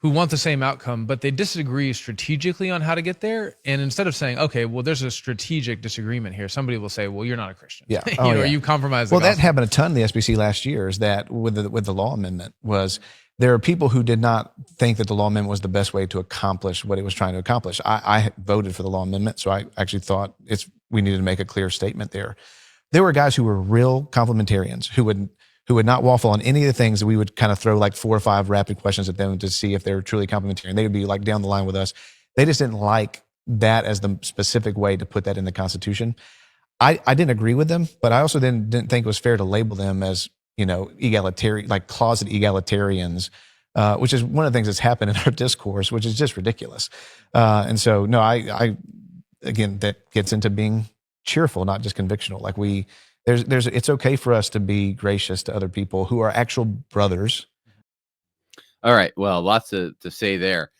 who want the same outcome, but they disagree strategically on how to get there. And instead of saying, okay, well, there's a strategic disagreement here, somebody will say, well, you're not a Christian. Yeah. Or you compromise the gospel. gospel. That happened a ton in the SBC last year, is that with the law amendment was there are people who did not think that the law amendment was the best way to accomplish what it was trying to accomplish. I voted for the law amendment, so I actually thought we needed to make a clear statement there. There were guys who were real complementarians who would not waffle on any of the things that we would kind of throw like 4 or 5 rapid questions at them to see if they were truly complementarian. They would be like down the line with us. They just didn't like that as the specific way to put that in the Constitution. I didn't agree with them, but I also didn't think it was fair to label them as, egalitarian, like closet egalitarians, which is one of the things that's happened in our discourse, which is just ridiculous. And so, no, I again, that gets into being cheerful, not just convictional. Like it's okay for us to be gracious to other people who are actual brothers. All right. Well, lots to say there.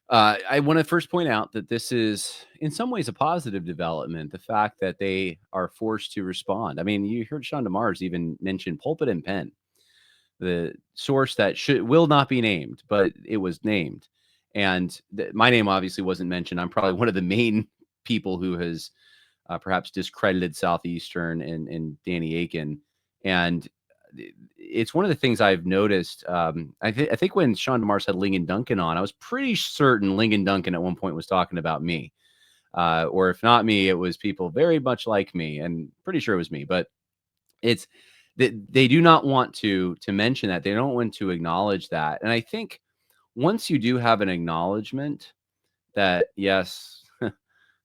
I want to first point out that this is in some ways a positive development. The fact that they are forced to respond. I mean, you heard Sean DeMars even mention Pulpit and Pen, the source that will not be named, but it was named. And my name obviously wasn't mentioned. I'm probably one of the main people who has perhaps discredited Southeastern and Danny Akin. And it's one of the things I've noticed. I think when Sean DeMars had Lincoln Duncan on, I was pretty certain Lincoln Duncan at one point was talking about me. Or if not me, it was people very much like me, and pretty sure it was me. But it's they do not want to mention that. They don't want to acknowledge that. And I think once you do have an acknowledgement that, yes,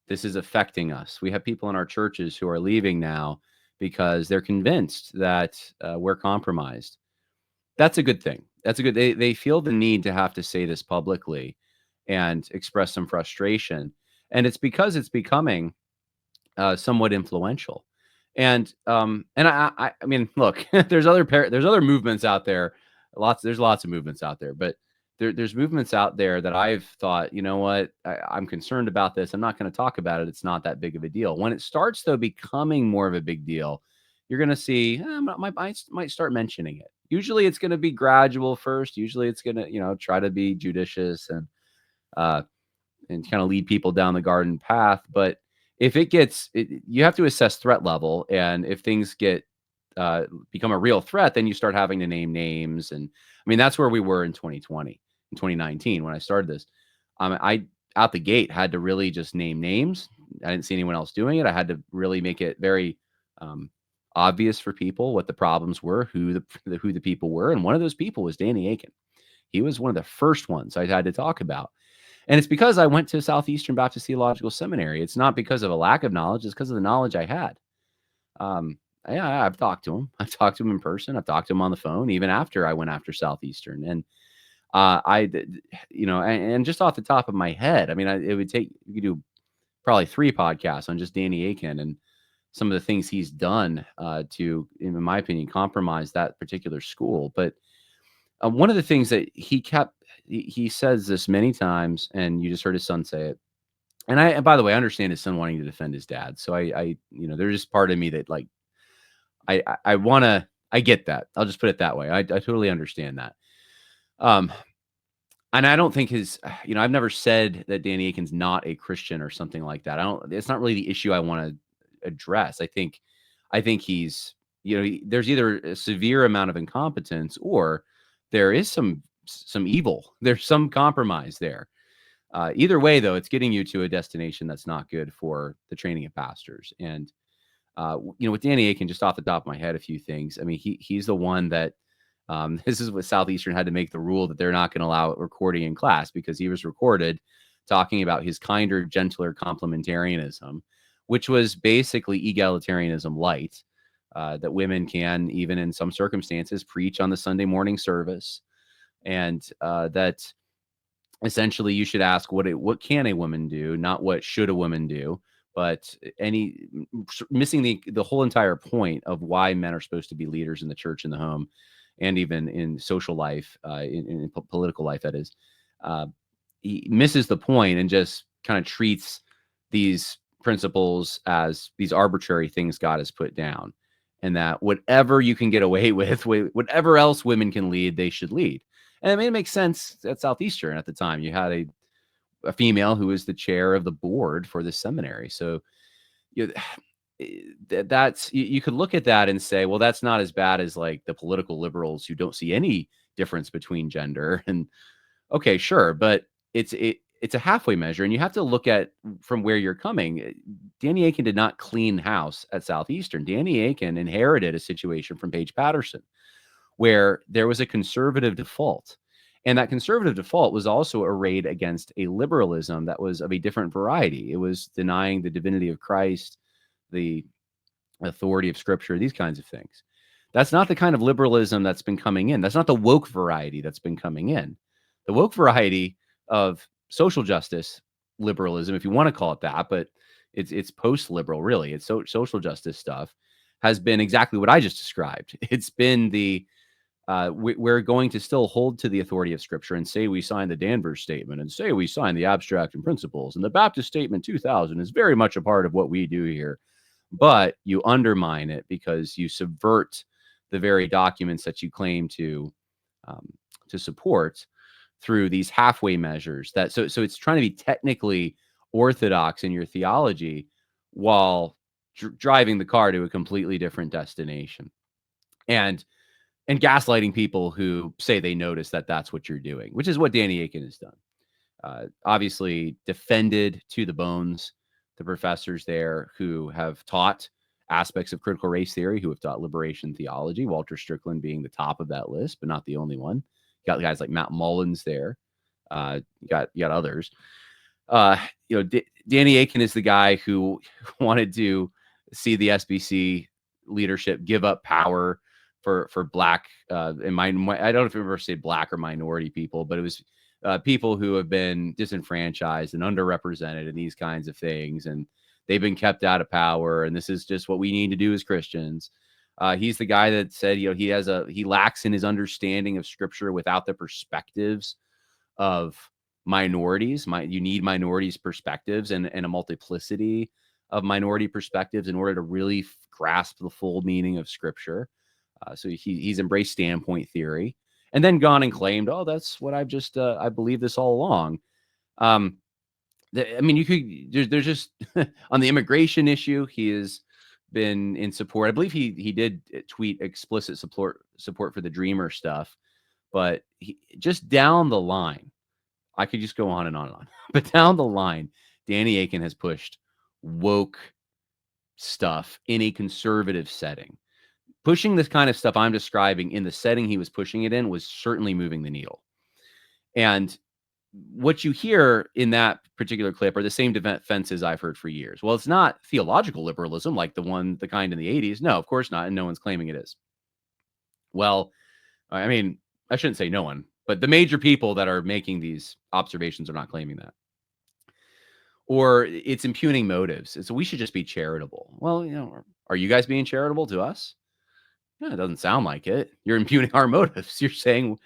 this is affecting us. We have people in our churches who are leaving now because they're convinced that we're compromised. That's a good thing. That's a good. They feel the need to have to say this publicly and express some frustration, and it's because it's becoming somewhat influential. And I mean, look, there's other movements out there. There's lots of movements out there, but there's movements out there that I've thought, you know what, I'm concerned about this. I'm not going to talk about it. It's not that big of a deal. When it starts, though, becoming more of a big deal, you're going to see, I might start mentioning it. Usually it's going to be gradual first. Usually it's going to, try to be judicious and kind of lead people down the garden path. But if you have to assess threat level. And if things become a real threat, then you start having to name names. And I mean, that's where we were in 2020. In 2019, when I started this, I out the gate had to really just name names. I didn't see anyone else doing it. I had to really make it very obvious for people what the problems were, who the people were, and one of those people was Danny Akin. He was one of the first ones I had to talk about, and it's because I went to Southeastern Baptist Theological Seminary. It's not because of a lack of knowledge; it's because of the knowledge I had. Yeah, I've talked to him. I've talked to him in person. I've talked to him on the phone, even after I went after Southeastern, and and just off the top of my head, I mean, it would take, you could do probably 3 podcasts on just Danny Akin and some of the things he's done to, in my opinion, compromise that particular school. But one of the things that he says this many times, and you just heard his son say it. And by the way, I understand his son wanting to defend his dad. So there's just part of me that like, I get that. I'll just put it that way. I totally understand that. And I don't think I've never said that Danny Akin's not a Christian or something like that. It's not really the issue I want to address. I think he's, there's either a severe amount of incompetence or there is some evil. There's some compromise there. Either way, though, it's getting you to a destination that's not good for the training of pastors. And with Danny Akin, just off the top of my head, a few things. I mean, he's the one that this is what Southeastern had to make the rule that they're not going to allow recording in class, because he was recorded talking about his kinder, gentler complementarianism, which was basically egalitarianism light, that women can, even in some circumstances, preach on the Sunday morning service, and that essentially you should ask what can a woman do, not what should a woman do, but missing the whole entire point of why men are supposed to be leaders in the church, in the home, and even in social life, in political life, that is. He misses the point and just kind of treats these principles as these arbitrary things God has put down, and that whatever you can get away with, whatever else women can lead, they should lead. And I mean, it makes sense at Southeastern at the time. You had a female who was the chair of the board for the seminary. So you could look at that and say, well, that's not as bad as like the political liberals who don't see any difference between gender. And okay, sure, but it's a halfway measure, and you have to look at from where you're coming. Danny Akin did not clean house at Southeastern. Danny Akin inherited a situation from Paige Patterson where there was a conservative default. And that conservative default was also arrayed against a liberalism that was of a different variety. It was denying the divinity of Christ, the authority of Scripture, these kinds of things. That's not the kind of liberalism that's been coming in. That's not the woke variety that's been coming in. The woke variety of social justice liberalism, if you want to call it that, but it's post-liberal, really. It's social justice stuff, has been exactly what I just described. It's been we're going to still hold to the authority of Scripture and say we signed the Danvers Statement and say we signed the Abstract and Principles. And the Baptist Statement 2000 is very much a part of what we do here. But you undermine it because you subvert the very documents that you claim to support through these halfway measures. So it's trying to be technically orthodox in your theology while driving the car to a completely different destination, and gaslighting people who say they notice that that's what you're doing, which is what Danny Akin has done. Obviously defended to the bones the professors there who have taught aspects of critical race theory, who have taught liberation theology, Walter Strickland being the top of that list, but not the only one. You got guys like Matt Mullins there. You got others. Danny Akin is the guy who wanted to see the SBC leadership give up power for black and I don't know if you ever say black or minority people, but it was people who have been disenfranchised and underrepresented and these kinds of things, and they've been kept out of power, and this is just what we need to do as Christians. He's the guy that said, he lacks in his understanding of Scripture without the perspectives of minorities. You need minorities' perspectives and a multiplicity of minority perspectives in order to really grasp the full meaning of Scripture. So he's embraced standpoint theory, and then gone and claimed, oh, that's what I've just I believe this all along. You could there's just on the immigration issue, he has been in support. I believe he did tweet explicit support for the Dreamer stuff, but just down the line, I could just go on and on and on. But down the line, Danny Akin has pushed woke stuff in a conservative setting. Pushing this kind of stuff I'm describing in the setting he was pushing it in was certainly moving the needle. And what you hear in that particular clip are the same defenses I've heard for years. Well, it's not theological liberalism like the kind in the 80s. No, of course not. And no one's claiming it is. Well, I mean, I shouldn't say no one, but the major people that are making these observations are not claiming that. Or it's impugning motives. So we should just be charitable. Well, are you guys being charitable to us? No, it doesn't sound like it. You're impugning our motives. You're saying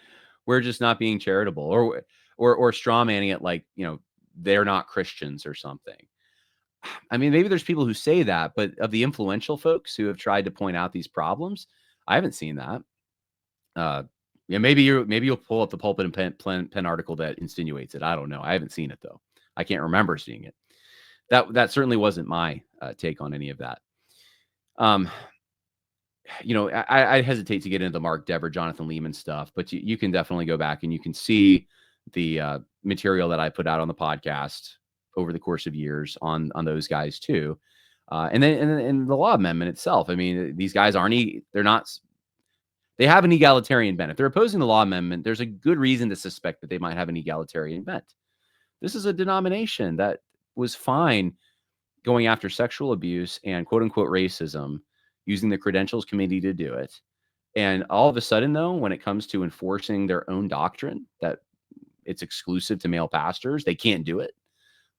we're just not being charitable, or straw manning it like, they're not Christians or something. I mean, maybe there's people who say that, but of the influential folks who have tried to point out these problems, I haven't seen that. Maybe you'll pull up the Pulpit and Pen article that insinuates it. I don't know. I haven't seen it though. I can't remember seeing it. That certainly wasn't my take on any of that. I hesitate to get into the Mark Dever, Jonathan Lehman stuff, but you can definitely go back and you can see the material that I put out on the podcast over the course of years on those guys too. And then the law amendment itself. I mean, these guys they have an egalitarian bent. If they're opposing the law amendment, there's a good reason to suspect that they might have an egalitarian bent. This is a denomination that was fine going after sexual abuse and quote unquote racism, using the credentials committee to do it. And all of a sudden, though, when it comes to enforcing their own doctrine that it's exclusive to male pastors, they can't do it.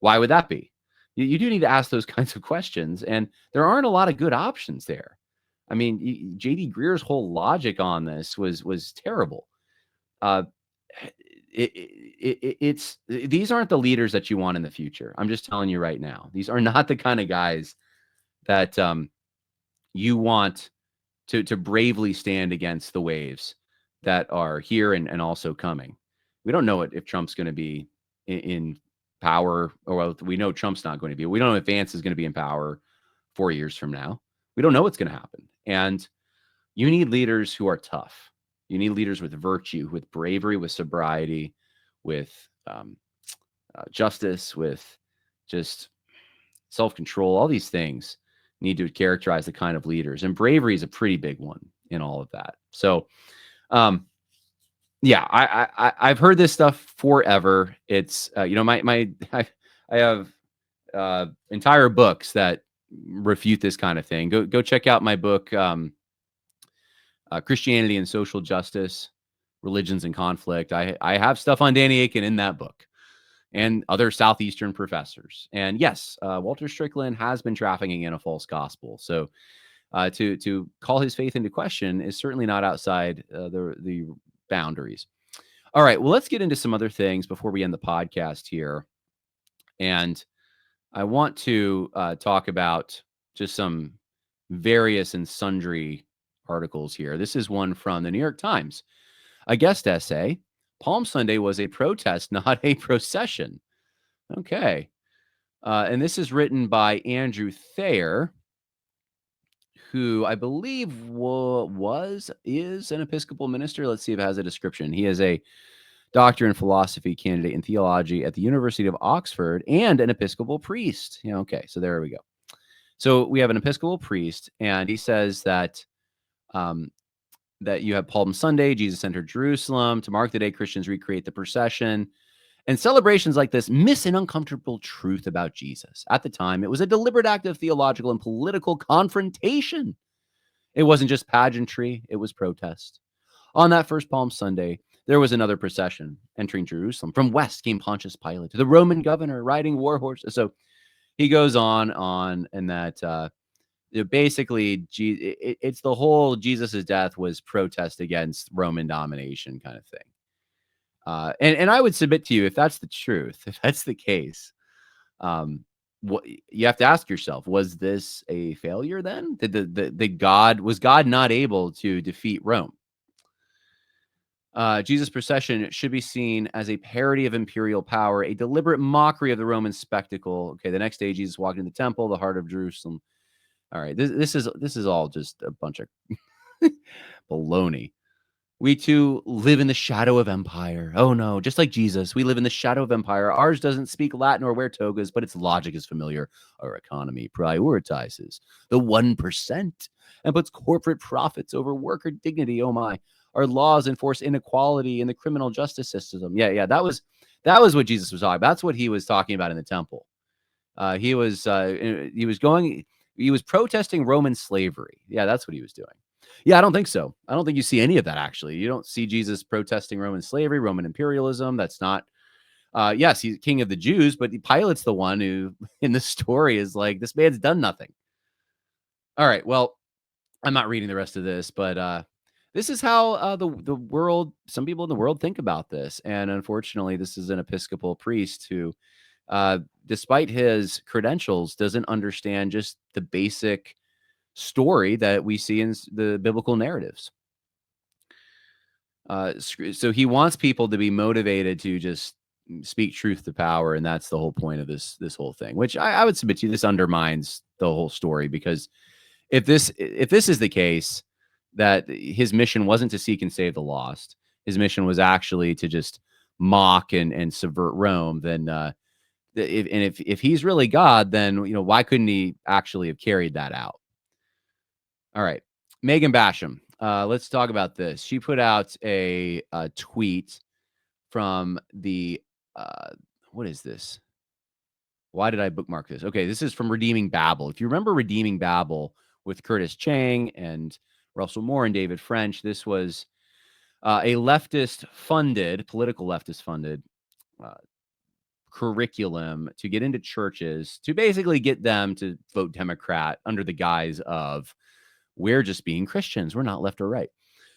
Why would that be? You do need to ask those kinds of questions. And there aren't a lot of good options there. I mean, J.D. Greer's whole logic on this was terrible. These aren't the leaders that you want in the future. I'm just telling you right now. These are not the kind of guys that you want to bravely stand against the waves that are here and also coming. We don't know if Trump's going to be in power, or well, we know Trump's not going to be. We don't know if Vance is going to be in power 4 years from now. We don't know what's going to happen. And you need leaders who are tough. You need leaders with virtue, with bravery, with sobriety, with justice, with just self-control. All these things need to characterize the kind of leaders. And bravery is a pretty big one in all of that. So, yeah, I've heard this stuff forever. It's, I have entire books that refute this kind of thing. Go check out my book, Christianity and Social Justice, Religions and Conflict. I have stuff on Danny Akin in that book and other Southeastern professors. And yes, Walter Strickland has been trafficking in a false gospel. So to call his faith into question is certainly not outside the boundaries. All right, well, let's get into some other things before we end the podcast here. And I want to talk about just some various and sundry articles here. This is one from the New York Times. A guest essay: Palm Sunday was a protest, not a procession. Okay. And this is written by Andrew Thayer, who I believe is an Episcopal minister. Let's see if it has a description. He is a doctor in philosophy, candidate in theology at the University of Oxford, and an Episcopal priest. Yeah, okay, so there we go. So we have an Episcopal priest, and he says that that you have Palm Sunday, Jesus entered Jerusalem. To mark the day, Christians recreate the procession. And celebrations like this miss an uncomfortable truth about Jesus. At the time, it was a deliberate act of theological and political confrontation. It wasn't just pageantry, it was protest. On that first Palm Sunday, there was another procession entering Jerusalem. From west came Pontius Pilate, the Roman governor riding war horses. So he goes on, and that basically it's the whole Jesus's death was protest against Roman domination kind of thing. And I would submit to you, if that's the truth, if that's the case, what you have to ask yourself: was this a failure? Then was God not able to defeat Rome? Jesus' procession should be seen as a parody of imperial power, a deliberate mockery of the Roman spectacle. Okay, the next day, Jesus walked in the temple, the heart of Jerusalem. All right, this is all just a bunch of baloney. We too live in the shadow of empire. Oh no, just like Jesus, we live in the shadow of empire. Ours doesn't speak Latin or wear togas, but its logic is familiar. Our economy prioritizes the 1% and puts corporate profits over worker dignity. Oh my. Our laws enforce inequality in the criminal justice system. Yeah, that was what Jesus was talking about. That's what he was talking about in the temple. He was protesting Roman slavery. Yeah, that's what he was doing. Yeah, I don't think so. I don't think you see any of that, actually. You don't see Jesus protesting Roman slavery, Roman imperialism. That's not, yes, he's king of the Jews, but Pilate's the one who, in the story, is like, this man's done nothing. All right, well, I'm not reading the rest of this, but this is how the world, some people in the world think about this. And unfortunately, this is an Episcopal priest who, despite his credentials, doesn't understand just the basic story that we see in the biblical narratives. So he wants people to be motivated to just speak truth to power, and that's the whole point of this whole thing, which I would submit to you, this undermines the whole story, because if this is the case, that his mission wasn't to seek and save the lost, his mission was actually to just mock and subvert Rome, then if he's really God, then why couldn't he actually have carried that out? All right, Megan Basham. Let's talk about this. She put out a tweet from the what is this? Why did I bookmark this? Okay, this is from Redeeming Babel. If you remember Redeeming Babel with Curtis Chang and Russell Moore and David French, this was a political leftist funded uh, curriculum to get into churches to basically get them to vote Democrat under the guise of we're just being Christians. We're not left or right.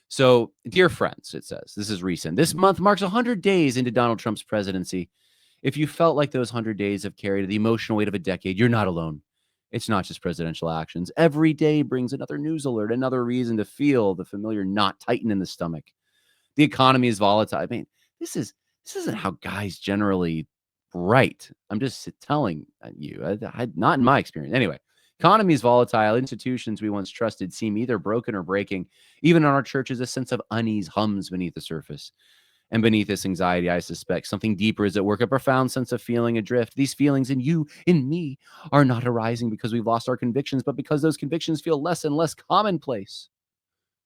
So, dear friends, it says, this is recent. This month marks 100 days into Donald Trump's presidency. If you felt like those 100 days have carried the emotional weight of a decade, you're not alone. It's not just presidential actions. Every day brings another news alert, another reason to feel the familiar knot tighten in the stomach. The economy is volatile. I mean, this isn't how guys generally write. I'm just telling you, not in my experience. Anyway, economy is volatile. Institutions we once trusted seem either broken or breaking. Even in our churches, a sense of unease hums beneath the surface. And beneath this anxiety, I suspect something deeper is at work, a profound sense of feeling adrift. These feelings in you, in me, are not arising because we've lost our convictions, but because those convictions feel less and less commonplace.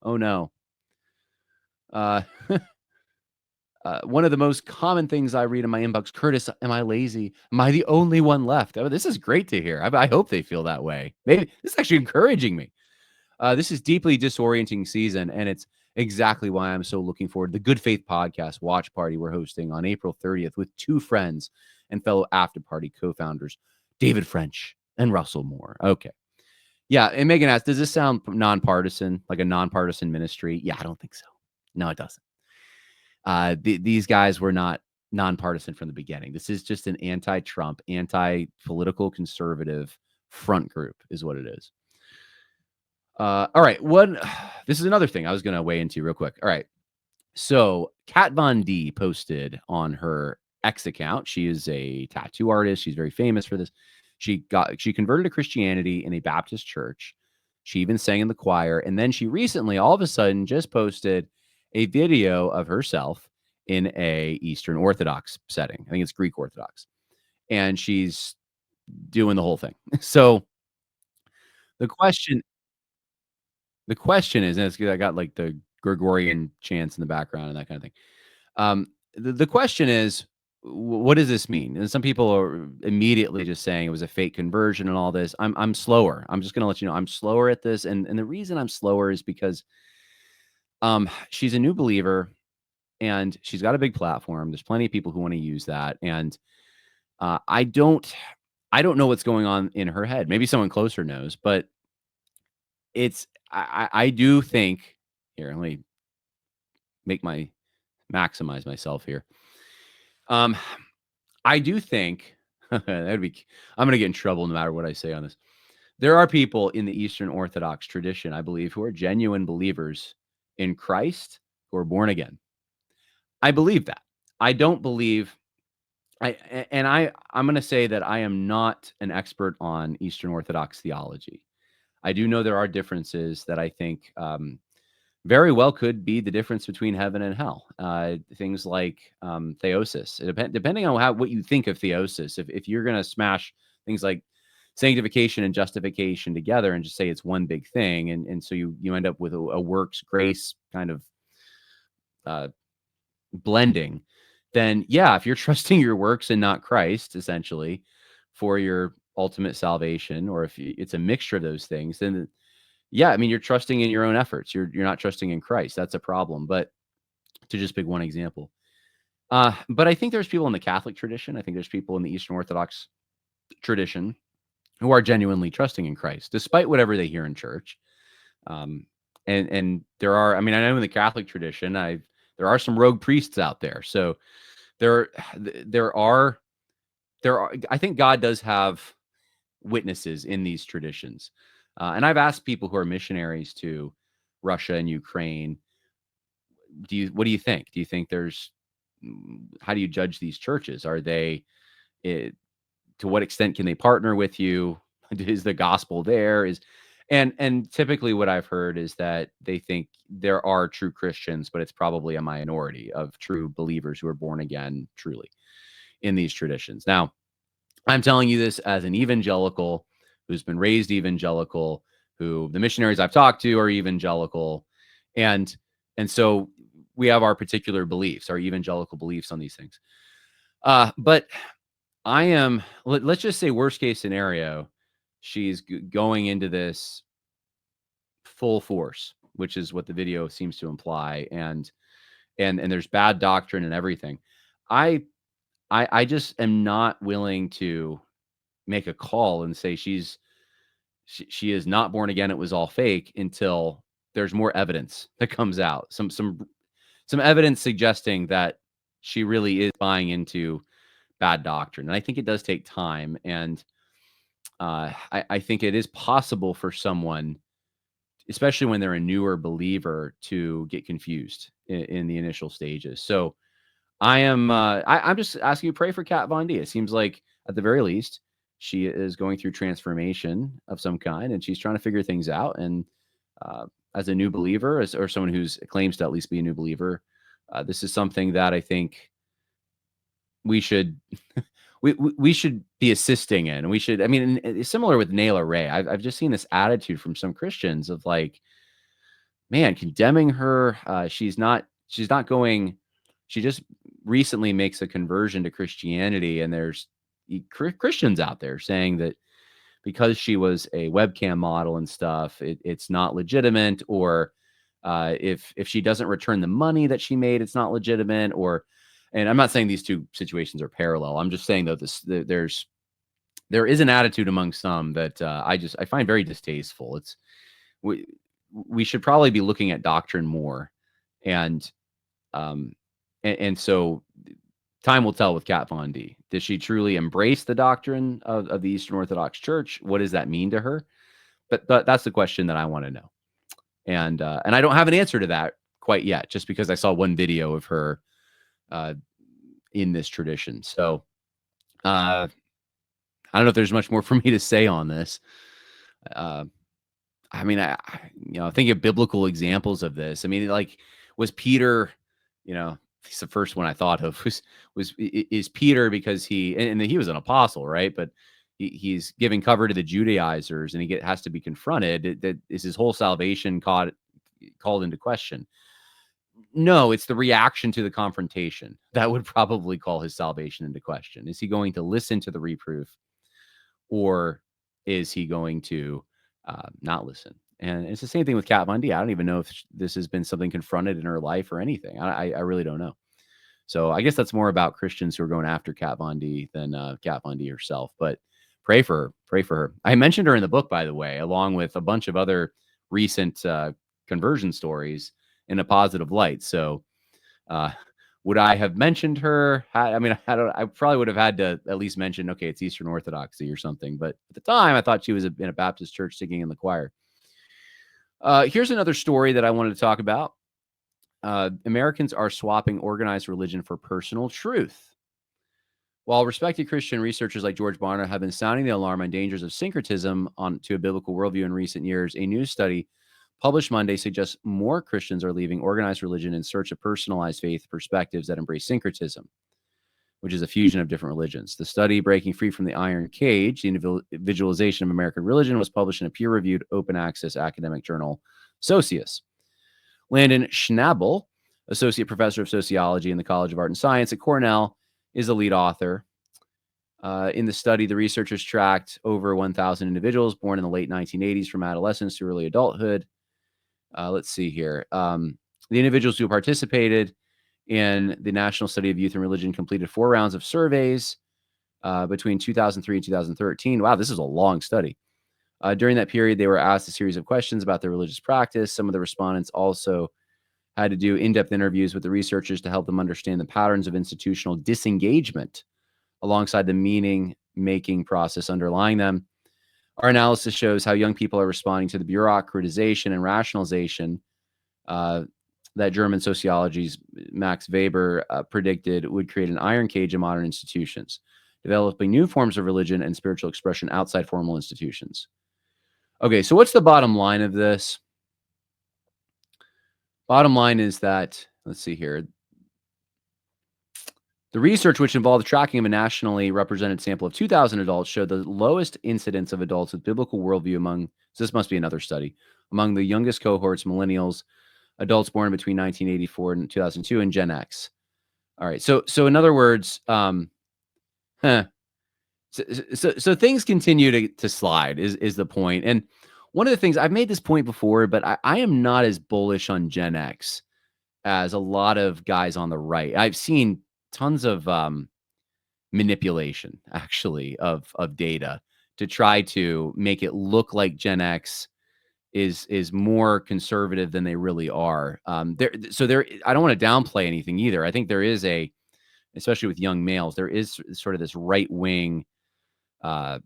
Oh, no. One of the most common things I read in my inbox, Curtis, am I lazy? Am I the only one left? Oh, this is great to hear. I hope they feel that way. Maybe this is actually encouraging me. This is deeply disorienting season, and it's exactly why I'm so looking forward to the Good Faith Podcast watch party we're hosting on April 30th with two friends and fellow After Party co-founders, David French and Russell Moore. Okay. Yeah, and Megan asked, does this sound nonpartisan, like a nonpartisan ministry? Yeah, I don't think so. No, it doesn't. These guys were not nonpartisan from the beginning. This is just an anti-Trump, anti-political conservative front group is what it is. All right. This is another thing I was going to weigh into real quick. All right. So Kat Von D posted on her X account. She is a tattoo artist. She's very famous for this. She converted to Christianity in a Baptist church. She even sang in the choir. And then she recently, all of a sudden, just posted a video of herself in a Eastern Orthodox setting. I think it's Greek Orthodox. And she's doing the whole thing. So the question is, and it's I got like the Gregorian chants in the background and that kind of thing. The question is, what does this mean? And some people are immediately just saying it was a fake conversion and all this. I'm slower. I'm just going to let you know I'm slower at this, and the reason I'm slower is because she's a new believer and she's got a big platform. There's plenty of people who want to use that, and I don't know what's going on in her head. Maybe someone closer knows, but I do think here. Let me maximize myself here. I do think I'm going to get in trouble no matter what I say on this. There are people in the Eastern Orthodox tradition, I believe, who are genuine believers in Christ who are born again. I believe that. I don't believe I'm going to say that I am not an expert on Eastern Orthodox theology. I do know there are differences that I think very well could be the difference between heaven and hell. Things like theosis. Depending on what you think of theosis, if you're going to smash things like sanctification and justification together and just say it's one big thing, and so you end up with a works grace kind of blending, then yeah, if you're trusting your works and not Christ, essentially, for your ultimate salvation, or if it's a mixture of those things, then yeah, I mean, you're trusting in your own efforts. You're not trusting in Christ. That's a problem. But to just pick one example, but I think there's people in the Catholic tradition. I think there's people in the Eastern Orthodox tradition who are genuinely trusting in Christ, despite whatever they hear in church. And there are, I mean, I know in the Catholic tradition, there are some rogue priests out there. So there are, I think God does have witnesses in these traditions. And I've asked people who are missionaries to Russia and Ukraine, what do you think? Do you think how do you judge these churches? Are they, to what extent can they partner with you? Is the gospel there? And typically what I've heard is that they think there are true Christians, but it's probably a minority of true believers who are born again truly in these traditions. Now, I'm telling you this as an evangelical who's been raised evangelical, who the missionaries I've talked to are evangelical. And so we have our particular beliefs, our evangelical beliefs on these things. But I am, let's just say worst case scenario, she's going into this full force, which is what the video seems to imply. And there's bad doctrine and everything. I just am not willing to make a call and say she is not born again. It was all fake until there's more evidence that comes out. Some evidence suggesting that she really is buying into bad doctrine. And I think it does take time. And I think it is possible for someone, especially when they're a newer believer, to get confused in the initial stages. So I'm just asking you to pray for Kat Von D. It seems like at the very least, she is going through transformation of some kind, and she's trying to figure things out. And as a new believer, or someone who's claims to at least be a new believer, this is something that I think we should we should be assisting in. And we should, I mean, it's similar with Naila Ray. I've just seen this attitude from some Christians of like, man, condemning her. She's not going. She just recently makes a conversion to Christianity, and there's Christians out there saying that because she was a webcam model and stuff, it's not legitimate, or if she doesn't return the money that she made, it's not legitimate. Or, and I'm not saying these two situations are parallel. I'm just saying that there is an attitude among some that I find very distasteful. It's we should probably be looking at doctrine more, and so time will tell with Kat Von D. Does she truly embrace the doctrine of the Eastern Orthodox Church? What does that mean to her? But that's the question that I want to know. And I don't have an answer to that quite yet, just because I saw one video of her in this tradition. So I don't know if there's much more for me to say on this. I mean, I think of biblical examples of this. I mean, like, was Peter, he's the first one I thought of is Peter, because he was an apostle, right? But he's giving cover to the Judaizers, and he has to be confronted. That is his whole salvation called into question. No, it's the reaction to the confrontation that would probably call his salvation into question. Is he going to listen to the reproof, or is he going to not listen? And it's the same thing with Kat Von D. I don't even know if this has been something confronted in her life or anything. I really don't know. So I guess that's more about Christians who are going after Kat Von D than Kat Von D herself. But pray for her. I mentioned her in the book, by the way, along with a bunch of other recent conversion stories in a positive light. So would I have mentioned her? I mean, I probably would have had to at least mention, okay, it's Eastern Orthodoxy or something. But at the time, I thought she was in a Baptist church singing in the choir. Here's another story that I wanted to talk about. Americans are swapping organized religion for personal truth. While respected Christian researchers like George Barna have been sounding the alarm on dangers of syncretism to a biblical worldview in recent years, a new study published Monday suggests more Christians are leaving organized religion in search of personalized faith perspectives that embrace syncretism, which is a fusion of different religions. The study, Breaking Free from the Iron Cage, the Individualization of American Religion, was published in a peer-reviewed open-access academic journal, Socius. Landon Schnabel, associate professor of sociology in the College of Art and Science at Cornell, is the lead author. In the study, the researchers tracked over 1,000 individuals born in the late 1980s from adolescence to early adulthood. Let's see here. The individuals who participated in the National Study of Youth and Religion completed 4 rounds of surveys between 2003 and 2013. Wow, this is a long study. During that period, they were asked a series of questions about their religious practice. Some of the respondents also had to do in-depth interviews with the researchers to help them understand the patterns of institutional disengagement alongside the meaning-making process underlying them. Our analysis shows how young people are responding to the bureaucratization and rationalization that German sociology's Max Weber predicted would create an iron cage in modern institutions, developing new forms of religion and spiritual expression outside formal institutions. Okay, so what's the bottom line of this? Bottom line is that, let's see here. The research, which involved tracking of a nationally represented sample of 2,000 adults, showed the lowest incidence of adults with biblical worldview among, so this must be another study, among the youngest cohorts, millennials, adults born between 1984 and 2002, and Gen X. All right, so in other words, huh, so things continue to slide is the point. And one of the things, I've made this point before, but I am not as bullish on Gen X as a lot of guys on the right. I've seen tons of manipulation, actually, of data to try to make it look like Gen X is more conservative than they really are. There, I don't want to downplay anything either. I think there is especially with young males, there is sort of this right wing. Uh,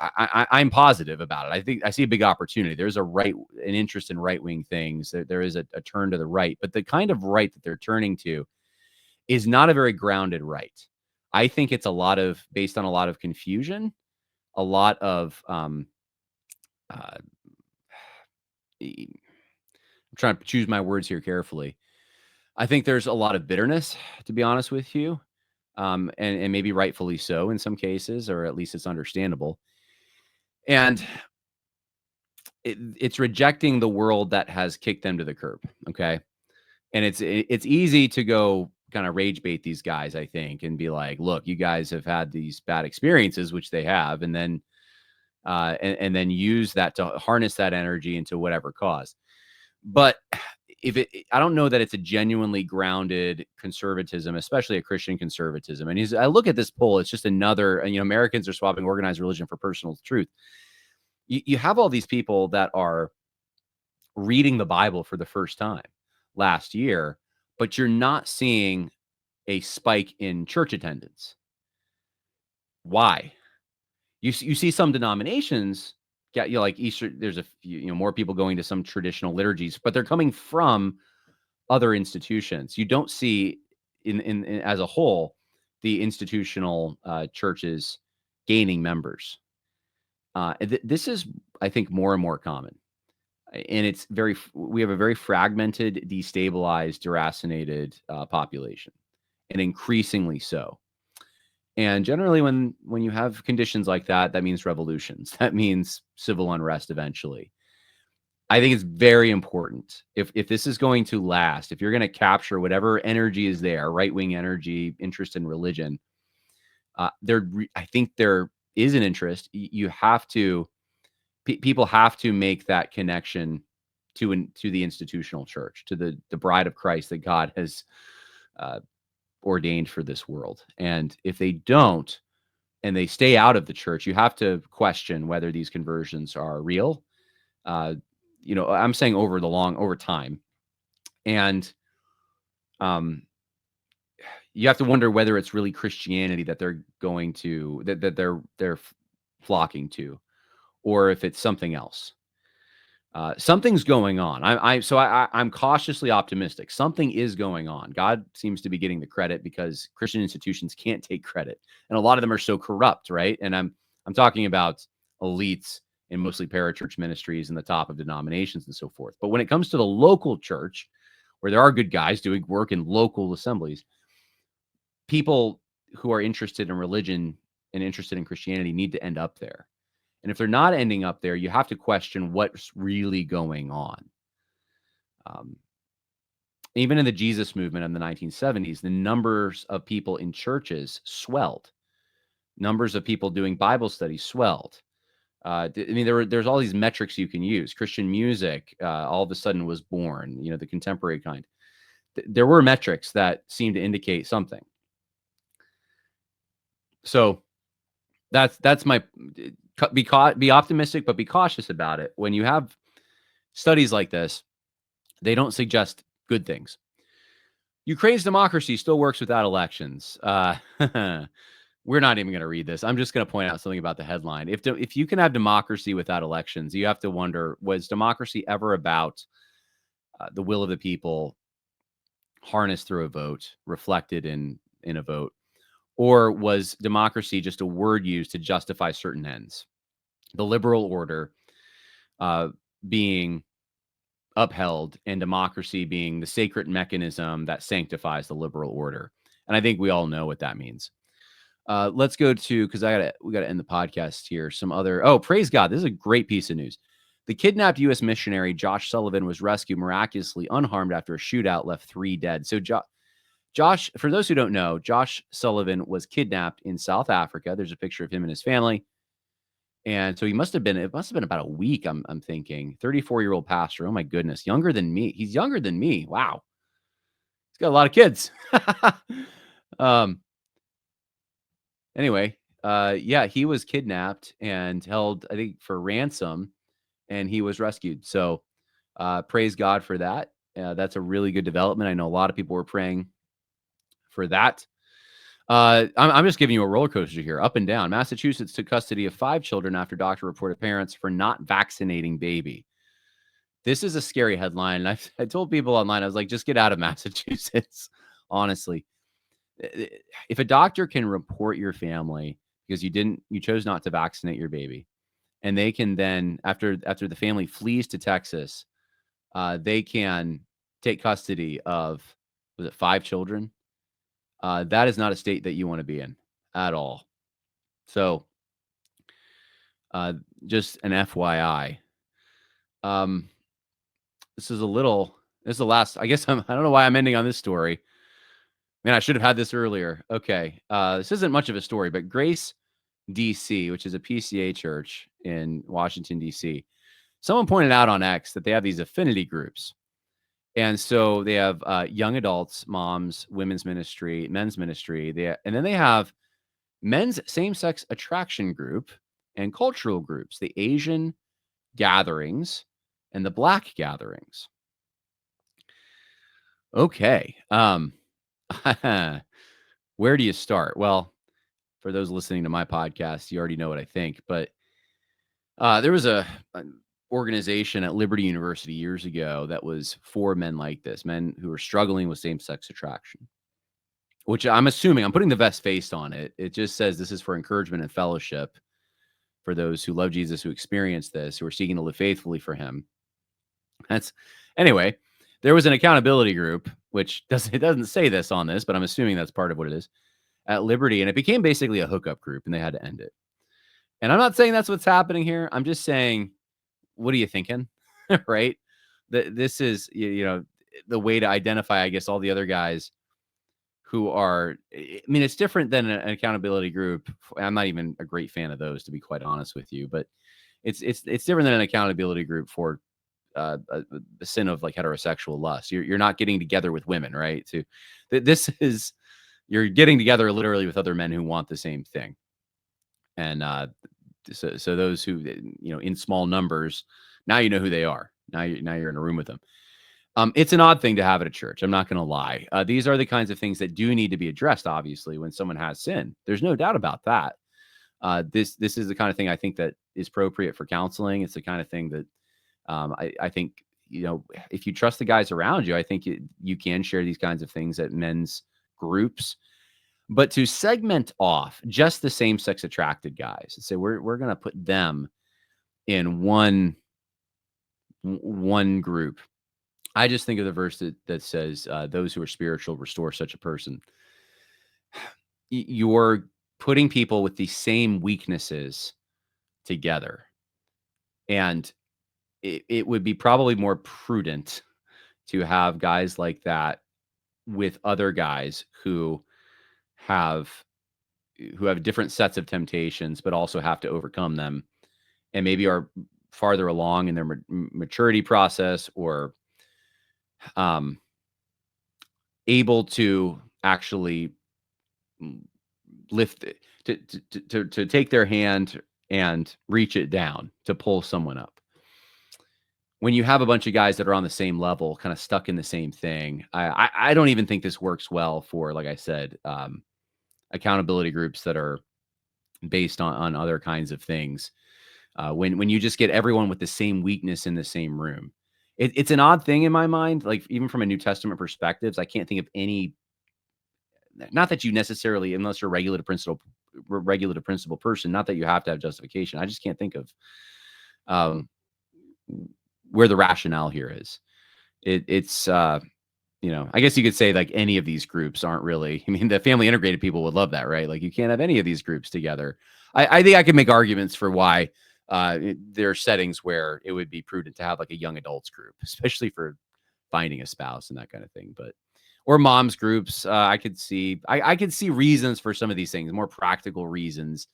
I'm positive about it. I think I see a big opportunity. There's an interest in right wing things. There is a turn to the right, but the kind of right that they're turning to is not a very grounded right. I think it's based on a lot of confusion, a lot of I'm trying to choose my words here carefully. I think there's a lot of bitterness, to be honest with you, and maybe rightfully so in some cases, or at least it's understandable. And it's rejecting the world that has kicked them to the curb. Okay, and it's easy to go kind of rage bait these guys, I think, and be like, look, you guys have had these bad experiences, which they have, and then and then use that to harness that energy into whatever cause. But I don't know that it's a genuinely grounded conservatism, especially a Christian conservatism. And I look at this poll, it's just another, Americans are swapping organized religion for personal truth. You have all these people that are reading the Bible for the first time last year, but you're not seeing a spike in church attendance. Why? You see some denominations get, like Easter, there's a few, more people going to some traditional liturgies, but they're coming from other institutions. You don't see in as a whole the institutional churches gaining members. This is, I think, more and more common, and we have a very fragmented, destabilized, deracinated population, and increasingly so. And generally, when you have conditions like that, that means revolutions. That means civil unrest eventually. I think it's very important if this is going to last, if you're going to capture whatever energy is there, right wing energy, interest in religion. I think there is an interest. You have to. People have to make that connection to the institutional church, to the bride of Christ that God has ordained for this world. And if they don't, and they stay out of the church, you have to question whether these conversions are real. I'm saying over time, and you have to wonder whether it's really Christianity that they're going to that they're flocking to, or if it's something else. Something's going on. I'm cautiously optimistic. Something is going on. God seems to be getting the credit because Christian institutions can't take credit, and a lot of them are so corrupt, right? And I'm talking about elites in mostly parachurch ministries and the top of denominations and so forth. But when it comes to the local church, where there are good guys doing work in local assemblies, people who are interested in religion and interested in Christianity need to end up there. And if they're not ending up there, you have to question what's really going on. Even in the Jesus movement in the 1970s, the numbers of people in churches swelled. Numbers of people doing Bible studies swelled. There's all these metrics you can use. Christian music all of a sudden was born, the contemporary kind. There were metrics that seemed to indicate something. So that's my be optimistic, but be cautious about it. When you have studies like this, they don't suggest good things. Ukraine's democracy still works without elections. We're not even going to read this. I'm just going to point out something about the headline. If you can have democracy without elections, you have to wonder, was democracy ever about the will of the people harnessed through a vote, reflected in a vote? Or was democracy just a word used to justify certain ends? The liberal order being upheld and democracy being the sacred mechanism that sanctifies the liberal order. And I think we all know what that means. Let's go to, because we gotta end the podcast here. Some other, praise God, this is a great piece of news. The kidnapped U.S. missionary Josh Sullivan was rescued miraculously unharmed after a shootout left 3 dead. So Josh, for those who don't know, Josh Sullivan was kidnapped in South Africa. There's a picture of him and his family. And so it must have been about a week, I'm thinking. 34-year-old pastor. Oh my goodness, younger than me. He's younger than me. Wow. He's got a lot of kids. Anyway, yeah, he was kidnapped and held, I think, for ransom, and he was rescued. So, praise God for that. That's a really good development. I know a lot of people were praying for that. I'm just giving you a roller coaster here, up and down. Massachusetts took custody of 5 children after doctor reported parents for not vaccinating baby. This is a scary headline. And I told people online, I was like, just get out of Massachusetts, honestly. If a doctor can report your family because you chose not to vaccinate your baby, and they can then, after the family flees to Texas, they can take custody of, was it 5 children? That is not a state that you want to be in at all. So, just an FYI. This is the last, I guess I don't know why I'm ending on this story. Man, I should have had this earlier. Okay. This isn't much of a story, but Grace DC, which is a PCA church in Washington, DC. Someone pointed out on X that they have these affinity groups. And so they have young adults, moms, women's ministry, men's ministry. And then they have men's same-sex attraction group and cultural groups, the Asian gatherings and the Black gatherings. Okay. Where do you start? Well, for those listening to my podcast, you already know what I think, but there was an organization at Liberty University years ago that was for men like this, men who were struggling with same-sex attraction, which I'm assuming, I'm putting the best face on it. It just says this is for encouragement and fellowship for those who love Jesus, who experience this, who are seeking to live faithfully for him. Anyway, there was an accountability group, which it doesn't say this on this, but I'm assuming that's part of what it is, at Liberty, and it became basically a hookup group, and they had to end it. And I'm not saying that's what's happening here. I'm just saying, what are you thinking? Right? This is, the way to identify, I guess, all the other guys who are, I mean, it's different than an accountability group. I'm not even a great fan of those, to be quite honest with you, but it's different than an accountability group for the sin of like heterosexual lust. You're not getting together with women, right? You're getting together literally with other men who want the same thing. And so those who, in small numbers, now you know who they are. Now you're in a room with them. It's an odd thing to have at a church. I'm not going to lie. These are the kinds of things that do need to be addressed, obviously, when someone has sin. There's no doubt about that. This is the kind of thing I think that is appropriate for counseling. It's the kind of thing that I think, if you trust the guys around you, I think you can share these kinds of things at men's groups. But to segment off just the same-sex attracted guys and say we're going to put them in one group. I just think of the verse that says, those who are spiritual restore such a person. You're putting people with the same weaknesses together. And it would be probably more prudent to have guys like that with other guys who have different sets of temptations, but also have to overcome them, and maybe are farther along in their maturity process, or able to actually lift it, to take their hand and reach it down to pull someone up. When you have a bunch of guys that are on the same level, kind of stuck in the same thing, I don't even think this works well for, like I said, accountability groups that are based on other kinds of things. When you just get everyone with the same weakness in the same room, it's an odd thing in my mind. Like, even from a New Testament perspectives, I can't think of any. Not that you necessarily, unless you're a regulative principle person, not that you have to have justification. I just can't think of where the rationale here is. It's you know, I guess you could say like any of these groups aren't really, I mean, the family integrated people would love that, right? Like you can't have any of these groups together. I think I can make arguments for why there are settings where it would be prudent to have like a young adults group, especially for finding a spouse and that kind of thing. But or moms groups, I could see reasons for some of these things, more practical reasons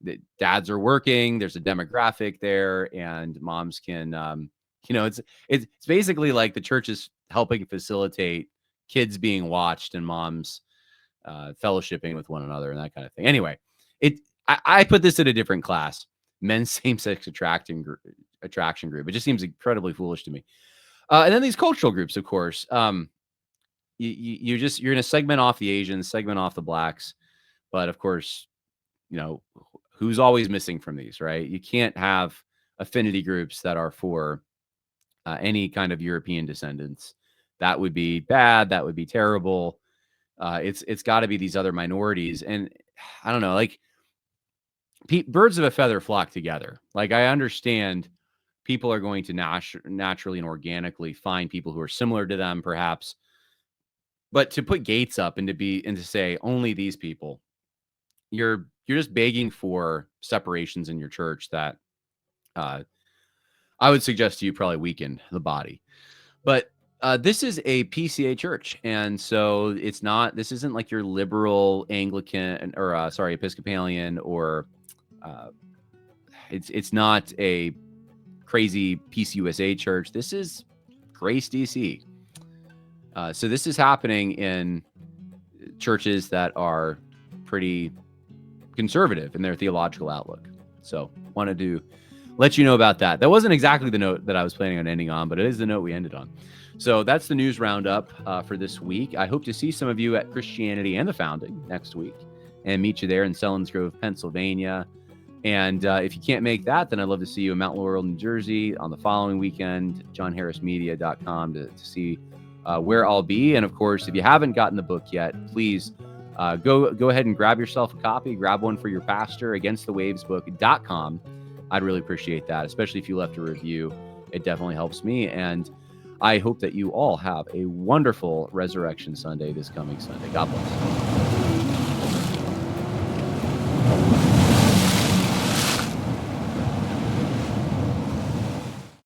that dads are working, there's a demographic there, and moms can you know, it's basically like the church is helping facilitate kids being watched and moms fellowshipping with one another and that kind of thing. Anyway, I put this in a different class, men's same-sex attraction group. It just seems incredibly foolish to me. And then these cultural groups, of course, you're going to segment off the Asians, segment off the blacks, but of course, you know, who's always missing from these, right? You can't have affinity groups that are for any kind of European descendants. That would be bad. That would be terrible. It's got to be these other minorities. And I don't know, like birds of a feather flock together. Like I understand people are going to naturally and organically find people who are similar to them, perhaps. But to put gates up and to say only these people, you're just begging for separations in your church that I would suggest to you probably weaken the body. But this is a PCA church, and so this isn't like your liberal Anglican or Episcopalian, or it's not a crazy PCUSA church. This is Grace DC. So this is happening in churches that are pretty conservative in their theological outlook. So wanted to let you know about that. That wasn't exactly the note that I was planning on ending on, but it is the note we ended on. So that's the news roundup for this week. I hope to see some of you at Christianity and the Founding next week and meet you there in Selinsgrove, Pennsylvania. And if you can't make that, then I'd love to see you in Mount Laurel, New Jersey on the following weekend, johnharrismedia.com to see where I'll be. And of course, if you haven't gotten the book yet, please go ahead and grab yourself a copy, grab one for your pastor, againstthewavesbook.com. I'd really appreciate that, especially if you left a review. It definitely helps me. And I hope that you all have a wonderful Resurrection Sunday this coming Sunday. God bless.